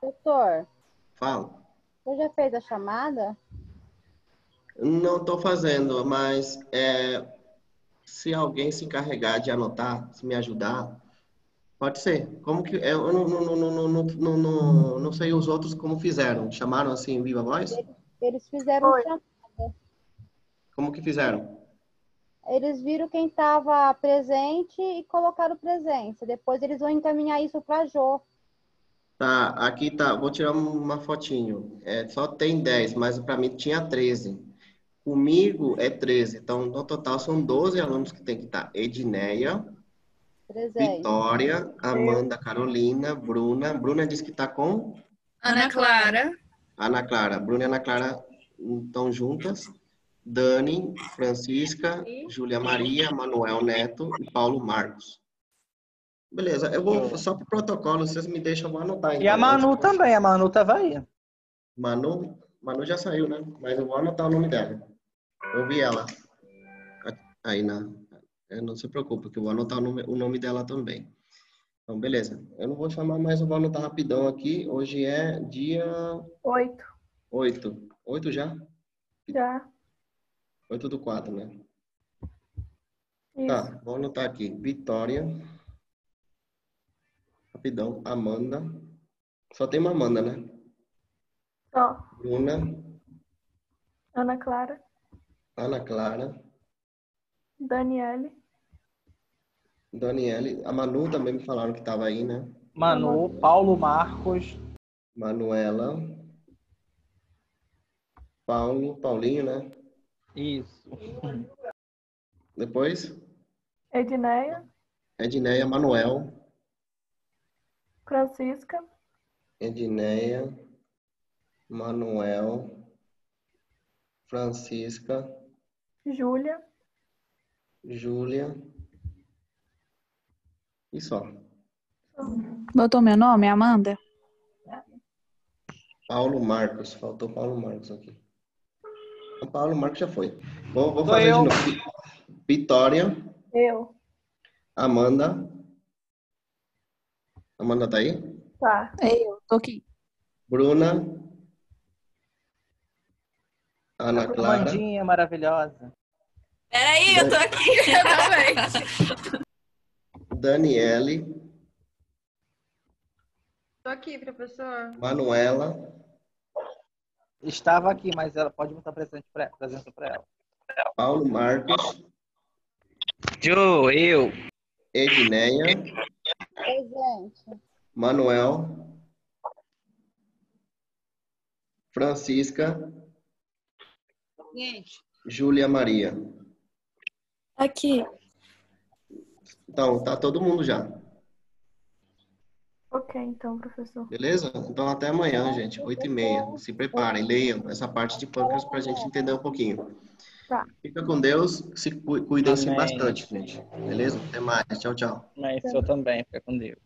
Doutor, Fala. você já fez a chamada? Não estou fazendo, mas se alguém se encarregar de anotar, se me ajudar, Pode ser. Como que eu não sei os outros como fizeram. Chamaram assim em viva voz? Eles fizeram Foi. chamada. Como que fizeram? Eles viram quem estava presente e colocaram presença. Depois eles vão encaminhar isso para a Jô. Tá, aqui tá. Vou tirar uma fotinho. Só tem 10, mas para mim tinha 13. Comigo é 13. Então, no total são 12 alunos que tem que estar. Edneia, Presente. Vitória, Amanda, Carolina, Bruna. Bruna disse que está com Ana Clara. Ana Clara. Bruna e Ana Clara estão juntas. Dani, Francisca, Júlia Maria, Manuel Neto e Paulo Marcos. Beleza, eu vou só para o protocolo, vocês me deixam, eu vou anotar. Então, E a Manu também, a Manu tava aí. Manu já saiu, né? Mas eu vou anotar o nome dela. Eu vi ela aí não se preocupe, que eu vou anotar o nome dela também. Então, beleza. Eu não vou chamar mais, eu vou anotar rapidão aqui. Hoje é dia 8. 8. 8 já? Já. 8/4, né? Isso. Tá, vou anotar aqui. Vitória. Rapidão. Amanda. Só tem uma Amanda, né? Só. Bruna. Ana Clara. Ana Clara. Daniele. Daniele. A Manu também me falaram que estava aí, né? Manu, Paulo Marcos. Manuela. Paulinho, né? Isso. Depois, Edneia. Edneia, Manuel. Francisca. Edneia, Manuel, Francisca, Júlia. Júlia e só. Botou meu nome, Amanda? Paulo Marcos, faltou Paulo Marcos aqui. O Paulo Marcos já foi. Vou Sou fazer eu. de novo. Vitória, Eu. Amanda. Amanda tá aí? Tá. Eu, tô aqui. Bruna, Ana Clara, Amandinha maravilhosa. Peraí, eu tô aqui. Eu também. Daniele, Tô aqui, professor. Manuela, Estava aqui, mas ela pode botar presença para ela. Paulo Marcos, Eu. Edneia, Presente. Manuel, Francisca, Gente, Júlia Maria. Aqui. Então, tá todo mundo já. Ok, então, professor. Beleza? Então, até amanhã, gente. 8h30. Se preparem, leiam essa parte de pâncreas pra gente entender um pouquinho. Tá. Fica com Deus. Se cuidem-se Amém. bastante, gente. Beleza? Até mais. Tchau, tchau. Mas eu também, fica com Deus.